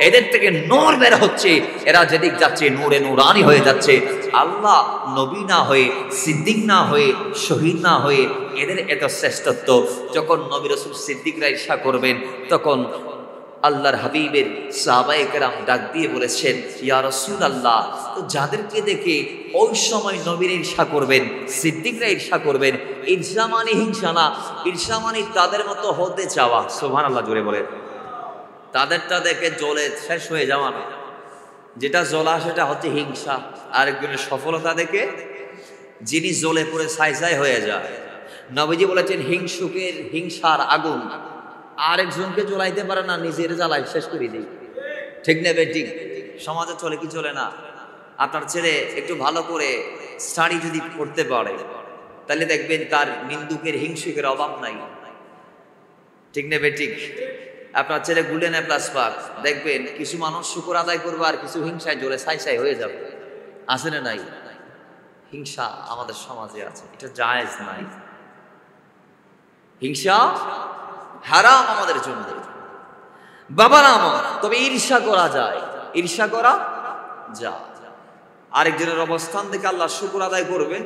এদের থেকে নূর বের হচ্ছে, এরা যেদিক যাচ্ছে নূরে নূরানি হয়ে যাচ্ছে। আল্লাহ নবী না হয়ে, সিদ্দিক না হয়ে, শহীদ না হয়ে এদের এত শ্রেষ্ঠত্ব যখন নবী রাসূল সিদ্দিকরা ঈর্ষা করবেন, তখন আল্লাহর হাবিবের সাহাবায়ে কেরাম ডাক দিয়ে বলেছেন, ইয়া রাসূলুল্লাহ, তো যাদেরকে দেখে ওই সময় নবীর ঈর্ষা করবেন, সিদ্দিকরা ঈর্ষা করবেন, ঈর্ষা মানে হিংসা না, ঈর্ষা মানে তাদের মতো হতে চাওয়া। সুবহানাল্লাহ জোরে বলেন। তাদেরটা দেখে জ্বলে শেষ হয়ে যাওয়া না, যেটা জ্বলা সেটা হচ্ছে হিংসা। আরেকজনের সফলতা দেখে যিনি জ্বলে পড়ে ছাই ছাই হয়ে যায়। নবীজি বলেছেন, হিংসুকের হিংসার আগুন আরেকজনকে জ্বলাইতে পারে না, নিজের জ্বালায় শেষ করে দিই। ঠিক নেবে? ঠিক সমাজে চলে কি চলে না? আপনার ছেলে একটু ভালো করে স্টাডি যদি করতে পারে তাহলে দেখবেন তার নিন্দুকের, হিংসুকের অভাব নাই। ঠিক নেবে? ঠিক। আপনার ছেলে গোল্ডেন এ প্লাস পাক, দেখবেন কিছু মানুষ শুকর আদায় করবে আর কিছু হিংসায় জ্বলে ছাই ছাই হয়ে যাবে। আছে না নাই? হিংসা আমাদের সমাজে আছে, এটা জায়েজ নাই। হিংসা হারাম আমাদের জন্য। বাবারা আমার, তবে ঈর্ষা করা যায়, ঈর্ষা করা যায়। আরেকজনের অবস্থান দেখে আল্লাহ শুকর আদায় করবেন,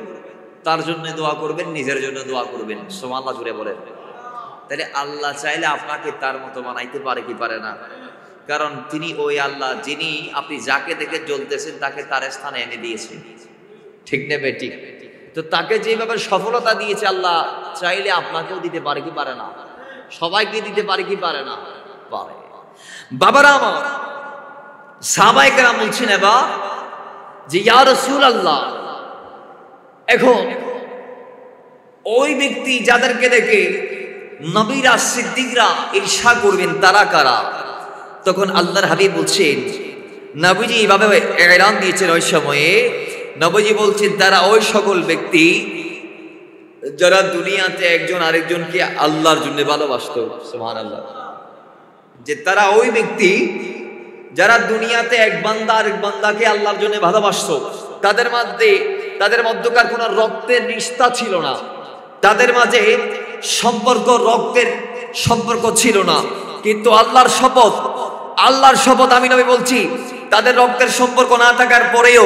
তার জন্য দোয়া করবেন, নিজের জন্য দোয়া করবেন। সুবহানাল্লাহ জুড়ে বলেন। তাহলে আল্লাহ চাইলে আপনাকে তার মতো বানাইতে পারে কি পারে না? কারণ তিনি ওই আল্লাহ যিনি আপনি যাকে দেখে জ্বলতেছেন তাকে তার স্থানে এনে দিয়েছেন, ঠিক নেবে ঠিক। তো তাকে যেভাবে সফলতা দিয়েছে আল্লাহ চাইলে আপনাকেও দিতে পারে কি পারে না? সবাইকে দিতে পারে কি পারে না? পারে। বাবারা আমার, সাহাবায়ে কেরাম বলছেন এবার যে ইয়া রাসূলুল্লাহ, এখন ওই ব্যক্তি যাদেরকে দেখে নবীরা সিদ্দিকরা ঈর্ষা করবেন তারা কারা? তখন আল্লাহর হাবিব বলছেন, নবীজি এইভাবে এলান দিয়েছেন ওই সময়ে, নবীজি বলছেন তারা ওই সকল ব্যক্তি যারা দুনিয়াতে একজন আরেকজনকে আল্লাহর জন্য ভালোবাসত। সুবহানাল্লাহ। যে তারা ওই ব্যক্তি যারা দুনিয়াতে এক বান্দা আরেক বান্দাকে আল্লাহর জন্য ভালোবাসত, তাদের মধ্যকার কোনো রক্তের রিশতা ছিল না, তাদের মাঝে রক্তের সম্পর্ক ছিল না, কিন্তু আল্লাহর শপথ আমি নবী বলছি, তাদের রক্তের সম্পর্ক না থাকার পরেও,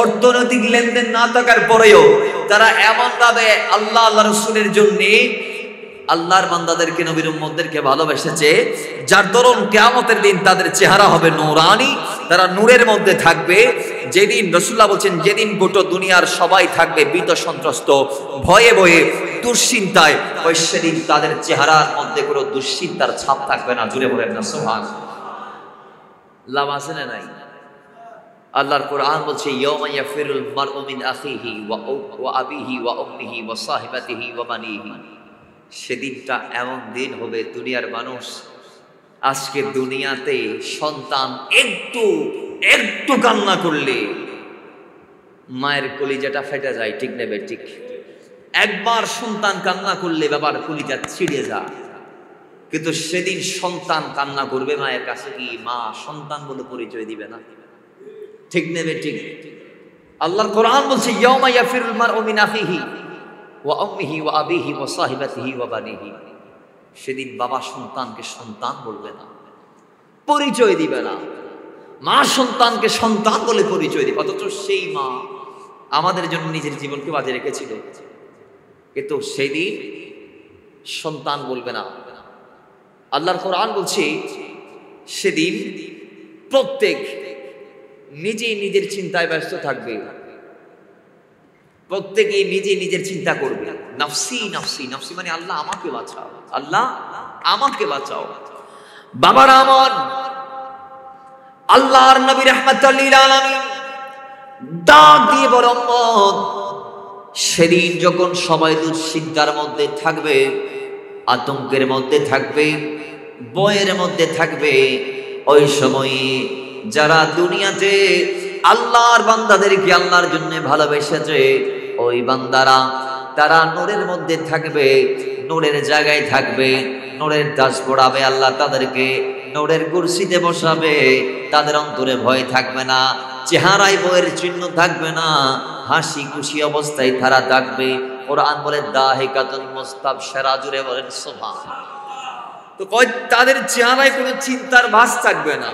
অর্থনৈতিক লেনদেন না থাকার পরেও তারা এমন ভাবে আল্লাহ রাসূলের জন্য আল্লাহর বান্দাদেরকে, নবীর উম্মতদেরকে ভালোবেসেছে, যার দরুন কিয়ামতের দিন তাদের চেহারা হবে নূরানি, তারা নূরের মধ্যে থাকবে। যেদিন রাসূলুল্লাহ বলছেন, যেদিন গোটা দুনিয়ার সবাই থাকবে ভীত সন্ত্রস্ত, ভয়ে ভয়ে, দুশ্চিন্তায়, ওই সেদিন তাদের চেহারার মধ্যে কোনো দুশ্চিন্তার ছাপ থাকবে না। জুড়ে বলেন না সুবহানাল্লাহ। লাভ আছে না নাই? আল্লাহর কোরআন বলছে, ইয়াওমা ইয়াফিরুল মারউ মিন আখিহি ওয়া আবিহি ওয়া উম্মিহি ওয়া সাহিবাতিহি ওয়া বানিহি। সেদিনটা এমন দিন হবে, দুনিয়ার মানুষ আজকে দুনিয়াতে সন্তান একটু কান্না করলে মায়ের কলিজাটা ফেটে যায়, ঠিক নেবে ঠিক। একবার সন্তান কান্না করলে বাবার কলিজা ছিঁড়ে যায়, কিন্তু সেদিন সন্তান কান্না করবে মায়ের কাছে, কি মা সন্তান বলে পরিচয় দিবে না, ঠিক নেবে ঠিক। আল্লাহর কোরআন বলছে, ইয়াওমা ইয়াফিরুল মারউ মিন আখিহি ওয়া উম্মিহি ওয়া আবিহি ওয়া সাহিবাতিহি ওয়া বানিহি। সেদিন বাবা সন্তানকে সন্তান বলবে না, পরিচয় দিবে না। মা সন্তানকে সন্তান বলে পরিচয় দিবে, অথচ সেই মা আমাদের জন্য নিজের জীবনকে বাজে রেখেছিল, কিন্তু সেদিন সন্তান বলবে না। আল্লাহর কোরআন বলছে, সেদিন প্রত্যেক নিজেই নিজের চিন্তায় ব্যস্ত থাকবে, প্রত্যেকেই নিজের চিন্তা করবে, নাফসি নাফসি নাফসি, মানে আল্লাহ আমাকে বাঁচাও, আল্লাহ আমাকে বাঁচাও। বাবার আমার, আল্লাহর নবী রাহমাতুল লিল আলামিন ডাক দিয়ে বলেন, উম্মত, সেদিন যখন সবাই দুশ্চিন্তার মধ্যে থাকবে, আতঙ্কের মধ্যে থাকবে, ভয়ের মধ্যে থাকবে, ওই সময়ে যারা দুনিয়াতে আল্লাহর বান্দাদেরকে আল্লাহর জন্য ভালোবেসেছে, ওই বান্দারা তারা নূরের মধ্যে থাকবে, নূরের জায়গায় থাকবে, নূরের দাস পড়াবে, আল্লাহ তাদেরকে নূরের কুরসিতে বসাবে, তাদের অন্তরে ভয় থাকবে না, চেহারায় ভয়ের চিহ্ন থাকবে না, হাসি খুশি অবস্থায় তারা থাকবে। কোরআন বলে দাহিকাতুন মুস্তাবশিরা, জুড়ে বলেন সুবহানাল্লাহ। তো কয় তাদের চেহারায় কোনো চিন্তার ভাস থাকবে না,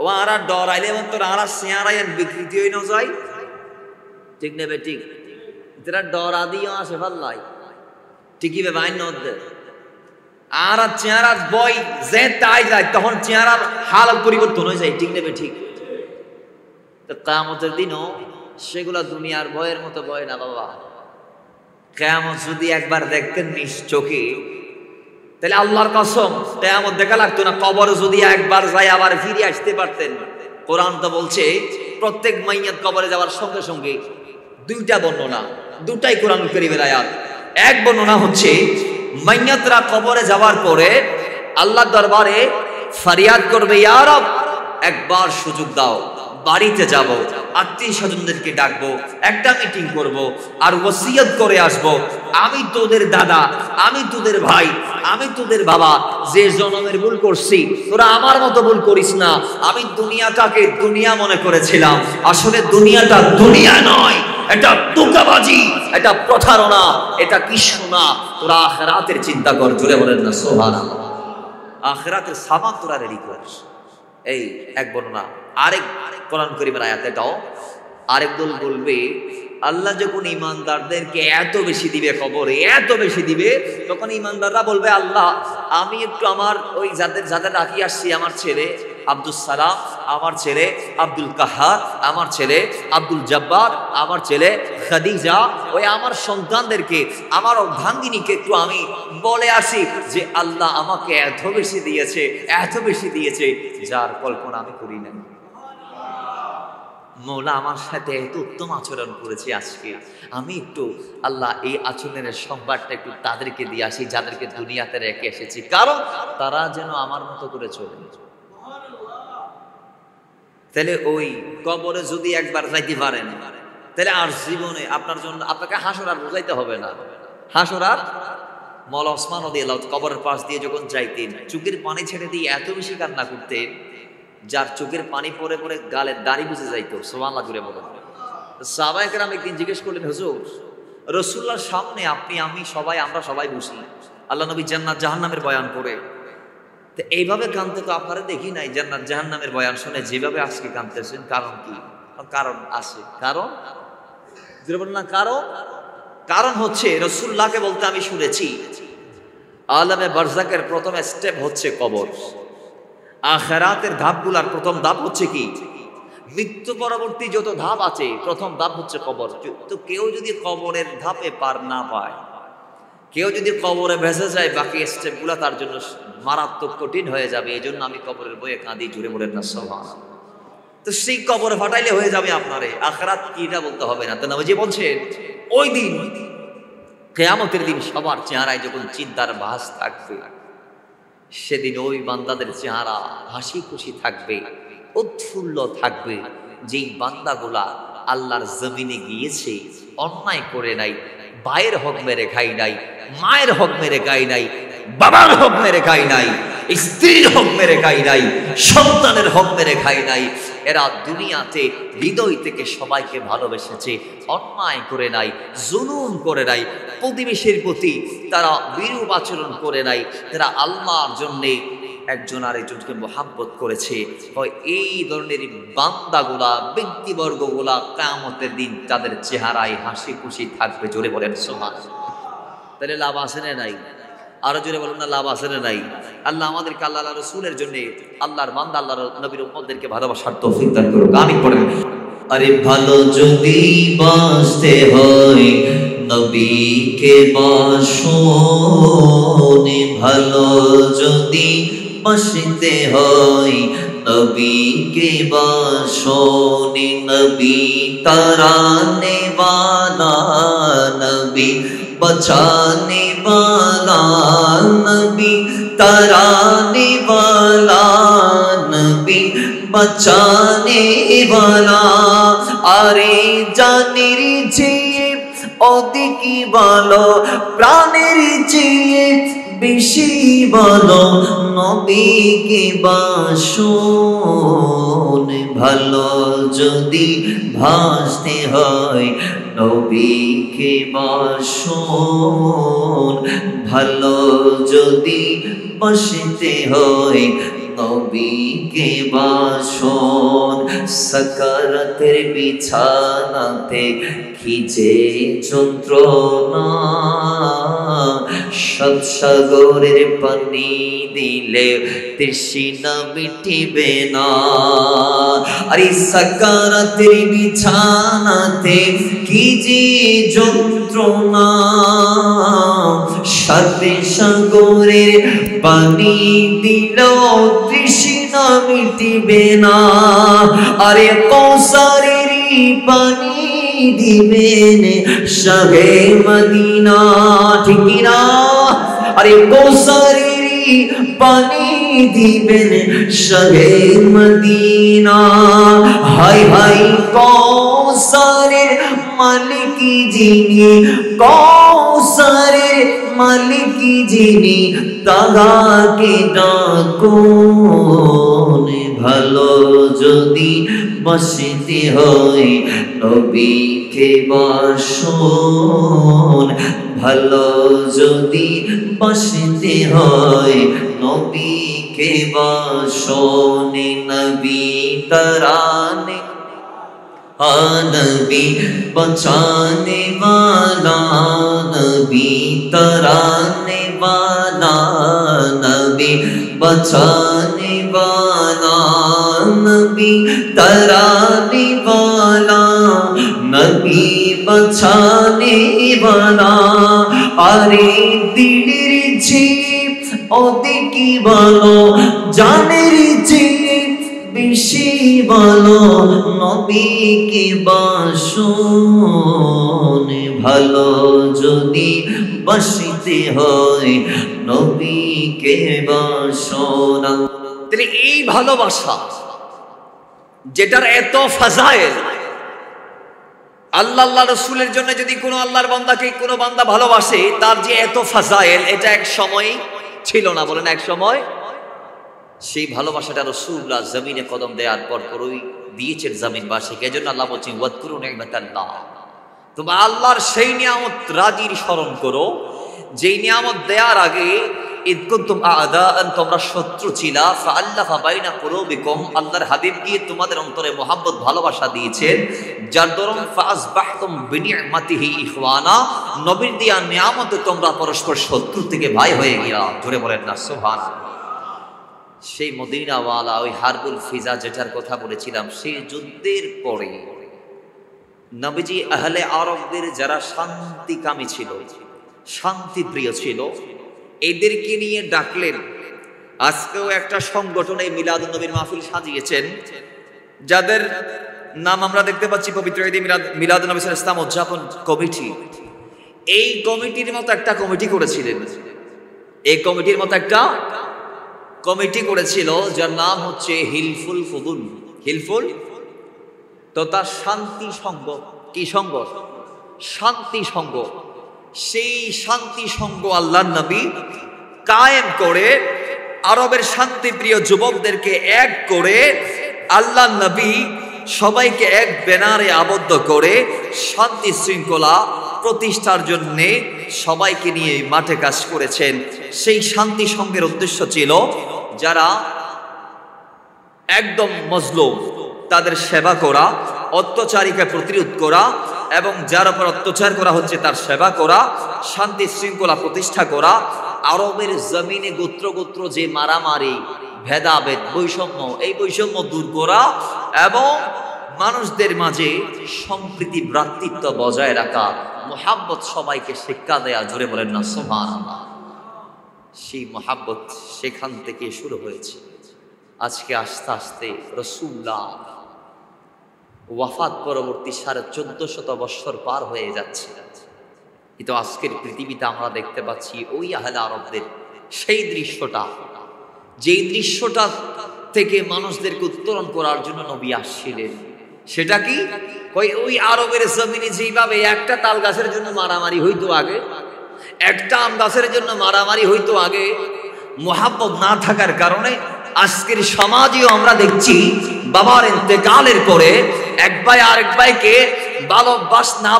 ওরা ডরাইলে তোর আরা চেহারায় বিকৃতি হয়ে না যায়, ঠিক নেবে ঠিক। যারা ডরা দিও আসে পাল্লাই ঠিকই বে বাইন নদে আর চেহারার বই যে তাই যায়, তখন চেহারার হাল পরিবর্তন হয়ে যায়, ঠিক নেবে ঠিক। তো কিয়ামতের দিনও সেগুলা দুনিয়ার ভয়ের মতো ভয় না বাবা। কিয়ামত যদি একবার দেখতেন নিজ চোখে, তাহলে আল্লাহর কসম কিয়ামত দেখা লাগতো না। কবর যদি একবার যায় আবার ফিরে আসতে পারতেন। কোরআন তো বলছে প্রত্যেক মাইয়াত কবরে যাওয়ার সঙ্গে সঙ্গে দুইটা বর্ণনা, দুটাই কোরআন কারীমের আয়াত। এক বর্ণনা হচ্ছে মাইয়াতরা কবরে যাওয়ার পরে আল্লাহর দরবারে ফরিয়াদ করবে, ইয়া রব একবার সুযোগ দাও, বাড়িতে যাব, আত্মীয় স্বজনদেরকে ডাকবো, একটা মিটিং করব, আর ওসিয়ত করে আসব, আমি তোদের দাদা, আমি তোদের ভাই, আমি তোদের বাবা, যে জন্মের ভুল করছি তোরা আমার মতো ভুল করিস না। আমি দুনিয়াটাকে দুনিয়া মনে করেছিলাম, আসলে দুনিয়াটা দুনিয়া নয়, এটা ধোঁকাবাজি, এটা প্রতারণা, এটা কিছু না। তোরা আখিরাতের চিন্তা কর, জুড়ে বলেন না সুবহানাল্লাহ। আখিরাতের সামান তোরা রেডি করিস। এই এক বর্ণনা। আরেক কোরআন কারীমের আয়াত, এটাও আরেক দল বলবে আল্লাহ যখন ইমানদারদেরকে এত বেশি দিবে কবরে, এত বেশি দিবে, তখন ইমানদাররা বলবে আল্লাহ আমি একটু আমার ওই যাদের যাদের রাখি আসছি, আমার ছেলে আব্দুল সালাম, আমার ছেলে আব্দুল কাহার, আমার ছেলে আব্দুল জব্বার, আমার ছেলে খাদিজা, ওই আমার সন্তানদেরকে, আমার অর্ধাঙ্গিনীকে একটু আমি বলে আসি যে আল্লাহ আমাকে এত বেশি দিয়েছে, এত বেশি দিয়েছে যার কল্পনা আমি করি না। মৌলা আমার সাথে এত উত্তম আচরণ করেছে, আজকে আমি একটু আল্লাহ এই আচরণের সংবাদটা একটু তাদেরকে দিয়ে আসি যাদেরকে দুনিয়াতে রেখে এসেছি, কারণ তারা যেন আমার মতো করে চলে। তাহলে ওই কবরে যদি একবার যাইতে পারেন, তাহলে আর জীবনে আপনার জন্য আপনাকে হাসর আর বোঝাইতে হবে না। হাসর আর মৌলা ওসমান রাদিয়াল্লাহু আনহু কবরের পাশ দিয়ে যখন যাইতেন, চোখের পানি ছেড়ে দিয়ে এত বেশি কান্না করতেন, যার চোখের পানি পরে পরে গালের দাড়ি বুঝে যাইতো। সুবহানাল্লাহ করে বলেন। সাহাবায়ে কেরাম একদিন জিজ্ঞেস করলেন, হুজুর রাসূলুল্লাহর সামনে আপনি, আমি, সবাই, আমরা সবাই বসি, আল্লাহ নবী জান্নাত জাহান্নামের বয়ান করে, তো এইভাবে কাঁদতে তো আপনারা দেখি নাই। জান্নাত জাহান্নামের বয়ান শুনে যেভাবে আজকে কাঁদতেছেন, কারণ কি? কারণ আছে, কারণ না, কারণ হচ্ছে রাসূলুল্লাহকে বলতে আমি শুনেছি আলামে বারজাকের প্রথম স্টেপ হচ্ছে কবর। আখিরাতের ধাপগুলার প্রথম ধাপ হচ্ছে কি? মৃত্যু পরবর্তী যত ধাপ আছে, প্রথম ধাপ হচ্ছে কবর। তো কেউ যদি কবরের ধাপে পার না পায়, কেউ যদি কবরে ভেসে যায়, বাকি স্টেপগুলা তার জন্য মারাত্মক কঠিন হয়ে যাবে। এই জন্য আমি কবরের বইয়ে কাঁদি, জুড়ে বলেন না সুবহানাল্লাহ। তো সেই কবরে ফাটাইলে হয়ে যাবে আপনারে, আখিরাত কিটা বলতে হবে না। তো নবীজি বলছেন ওই দিন, কিয়ামতের দিন সবার চেহারায় যখন চিন্তার ভাস থাকবে, সেদিন ওই বান্দাদের চেহারা হাসি খুশি থাকবে, উৎফুল্ল থাকবে। যেই বান্দাগুলা আল্লাহর জমিনে গিয়েছে, অন্যায় করে নাই, ভাইয়ের হক মেরে খাই নাই, মায়ের হক মেরে খাই নাই, বাবার হক মেরে খাই নাই, স্ত্রীর হক মেরে খাই নাই, সন্তানের হক মেরে খাই নাই, এরা দুনিয়াতে হৃদয় থেকে সবাইকে ভালোবেসেছে, অন্যায় করে নাই, জুলুম করে নাই, প্রতিবেশীর প্রতি তারা বিরূপ আচরণ করে নাই, তারা আল্লাহর জন্যে একজন আরেকজনকে মোহাব্বত করেছে। এই ধরনের বান্দাগুলা, ব্যক্তিবর্গগুলা কিয়ামতের দিন তাদের চেহারায় হাসি খুশি থাকবে। জোরে বলেন সুবহানাল্লাহ। তাহলে লাভ আছে না নাই? আরো জোরে বলুন না, লাভ আছে না নাই? আল্লাহ আমাদেরকে আল্লাহ রাসূলের জন্য, আল্লাহর বান্দা, আল্লাহর নবীর উম্মতদেরকে ভালোবাসার তৌফিক দান করুক। আমিন পড়েন। আরে ভালো যদি বাঁচতে হয় নবীকে বাসুন, ভালো যদি বাঁচতে হয় নবীকে বাসুন, নবী তারানে वाला, नबी बचाने वाला, नबी तराने वाला, नबी बचाने वाला। আরে জানের চেয়ে অধিকই ভালো, প্রাণের চেয়ে বেশি ভালো নবীকে বাসুন, ভালো যদি ভাসতে হয় নবীকে বাসুন, ভালো যদি বাসতে হয় নবীকে বাসুন। সাকারাতের বিছানাতে কি যে যন্ত্রণা, সাগরের পানি দিলে তৃষ্ণা মিটিবে না। আরে সাকারাতের বিছানাতে কি যে যন্ত্রণা, সাগরের পানি দিলেও তৃষ্ণা মিটিবে না। আরে কৌসারের পানি দিবেন শাহে মদিনা, ঠিক না? আরে কৌসারের পানি দিবেন শাহে মদিনা। হাই হাই কৌসারের মালিক যিনি, কৌসারের মালিক যিনি, তাহাকে ডাকুন। ভালো যদি বাসতে হয় নবীকে বাসুন, ভালো যদি বাসতে হয় নবীকে বাসুন, নবী তারানে नबी बचाने वाला, नबी तराने वाला, नबी बचाने वाला, नबी तराने वाला, नबी बचाने वाला। अरे दिलेर जीप ओदिके বলো, জানের জীপ বেশি বলো, নবীকে বাসন ভালো যদি বাসিতে হয়, নবীকে বাসন। তাহলে এই ভালোবাসা যেটার এত ফাজাইল, আল্লাহ রসুলের জন্য যদি কোনো আল্লাহর বান্দাকে কোনো বান্দা ভালোবাসে, তার যে এত ফাজাইল, এটা এক সময় ছিল না, বলেন এক সময়। সেই ভালোবাসাটা রাসূলুল্লাহ জমিনে কদম দেওয়ার পর পরই দিয়েছেন জমিনবাসীকে। এজন্য আল্লাহ বলছেন ওয়াজকুরু নি'মাতাল্লাহ, তোমরা আল্লাহর সেই নিয়ামত রাজির স্মরণ করো যেই নিয়ামত দেওয়ার আগে ইদ কুনতুম আ'দাআন, তোমরা শত্রু ছিলা, ফাআল্লাফা বাইনা কুলুবিকুম, আল্লাহর হাবিব গিয়ে তোমাদের অন্তরে মহব্বত ভালোবাসা দিয়েছেন, যার দরুন ফাআসবাহতুম বিনি'মাতিহি ইখওয়ানা, নবীর দেয়া নিয়ামতে তোমরা পরস্পর শত্রু থেকে ভাই হয়ে গেলা। জোরে বলেন না সুবহানাল্লাহ। সেই মদিনাওয়ালা ওই হারবুল ফিজা যেটার কথা বলেছিলাম, সেই যুদ্ধের পরে নবীজি আহলে আরবদের যারা শান্তিকামী ছিল, শান্তিপ্রিয় ছিল, এদেরকে নিয়ে ডাকলেন। আজকেও একটা সংগঠনে মিলাদুন নবীর মাহফিল সাজিয়েছেন, যাদের নাম আমরা দেখতে পাচ্ছি পবিত্র ঈদে মিলাদুন নবী সাল্লাল্লাহু আলাইহি ওয়াসাল্লাম উদযাপন কমিটি। এই কমিটির মতো একটা কমিটি করেছিলেন, এই কমিটির মতো একটা কমিটি করেছিল যার নাম হচ্ছে হিলফুল ফুদুল। হিলফুল তো তার শান্তি সংঘ, কি সংঘ? শান্তি সংঘ। সেই শান্তি সংঘ আল্লাহর নবী কায়েম করে আরবের শান্তিপ্রিয় যুবকদেরকে এক করে আল্লাহর নবী সবাইকে এক ব্যানারে আবদ্ধ করে শান্তি শৃঙ্খলা প্রতিষ্ঠার জন্য সবাইকে নিয়ে মাঠে কাজ করেছেন। সেই শান্তি সংঘের উদ্দেশ্য ছিল যারা একদম মজলুম তাদের সেবা করা, অত্যাচারীকে প্রতিরোধ করা এবং যার উপর অত্যাচার করা হচ্ছে তার সেবা করা, শান্তি শৃঙ্খলা প্রতিষ্ঠা করা, আরবের জমিনে গোত্র গোত্র যে মারামারি, ভেদাভেদ, বৈষম্য, এই বৈষম্য দূর করা এবং মানুষদের মাঝে সম্প্রীতি ভ্রাতৃত্ব বজায় রাখা, মুহাব্বত সবাইকে শিক্ষা দেয়া। জোরে বলেন না সুবহানাল্লাহ। সেই মুহাব্বত সেখান থেকে শুরু হয়েছে। আজকে আস্তে আস্তে রাসূলুল্লাহ ওয়াফাত পরবর্তী 1450 বছর পার হয়ে যাচ্ছে, কিন্তু আজকের পৃথিবীতে আমরা দেখতে পাচ্ছি ওই আহলে আরবদের সেই দৃশ্যটা, যেই দৃশ্যটা থেকে মানুষদেরকে উত্তরণ করার জন্য নবী আসছিলেন। সেটা কি? ওই আরবের জমিনে যেভাবে একটা তাল গাছের জন্য মারামারি হইতো আগে, একটা আম গাছের জন্য মারামারি হইতো আগে, মুহাব্বত না থাকার কারণে আজকের সমাজেও আমরা দেখছি বাবার ইন্তেকালের পরে এক ভাই আরেক ভাইকে না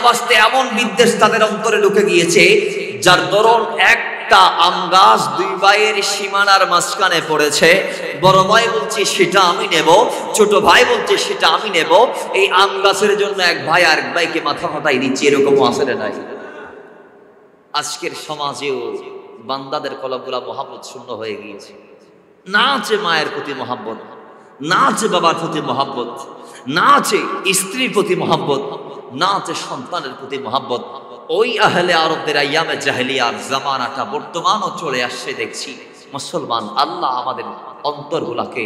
বাসতে এমন বিদ্বেষ তাদের অন্তরে ঢুকে গিয়েছে, যার দরুন একটা আম গাছ দুই ভাইয়ের সীমানার মাঝখানে পড়েছে। বড় ভাই বলছে সেটা আমি নেব, ছোট ভাই বলছে সেটা আমি নেব। এই আম গাছের জন্য এক ভাই আরেক ভাইকে মাথা ফাটাই দিচ্ছে, এরকমও আসলে নাই। আজকের সমাজেও বান্দাদের কলবগুলা মহব্বত শূন্য হয়ে গিয়েছে। না আছে মায়ের প্রতি মহব্বত, না আছে বাবার প্রতি মহব্বত, না আছে স্ত্রীর প্রতি মহব্বত, না আছে সন্তানের প্রতি মহব্বত। ওই আহলে আরবদের আইয়ামে জাহেলিয়ার জামানাটা বর্তমানও চলে আসছে দেখছি। মুসলমান, আল্লাহ আমাদের অন্তরগুলাকে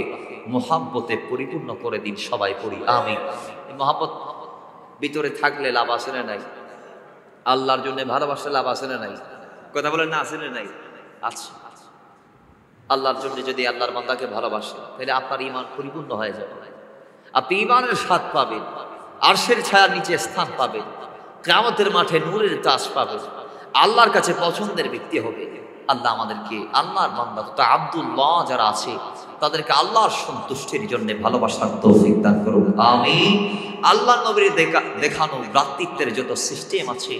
মহব্বতে পরিপূর্ণ করে দিন। সবাই পড়ি আমিন। এই মহব্বত ভিতরে থাকলে লাভ আছে না নাই? আল্লাহর জন্য ভালোবাসলে লাভ আছে না নাই? কথা বলেন না, আছে না নাই? আচ্ছা, আল্লাহর জন্য যদি আল্লাহর বান্দাকে ভালোবাসে তাহলে আপনার ঈমান পরিপূর্ণ হয়ে যাবে। আপনি ঈমানের স্বাদ পাবেন, আরশের ছায়ার নিচে স্থান পাবেন, কিয়ামতের মাঠে নূরের তাজ পাবেন, আল্লাহর কাছে পছন্দের ব্যক্তি হবে। আল্লাহ আমাদেরকে আল্লাহর বান্দা তথা আব্দুল্লাহ যারা আছে তাদেরকে আল্লাহর সন্তুষ্টির জন্য ভালোবাসার তৌফিক দান করুন আমিন। আল্লাহ নবীর দেখানো ভ্রাতৃত্বের যত সিস্টেম আছে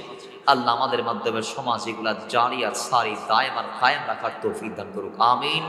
আল্লাহ আমাদের মাধ্যমে সমাজ এগুলা জারি আর সারি দায়েম আর কায়েম রাখার তৌফিক দান করুন আমিন।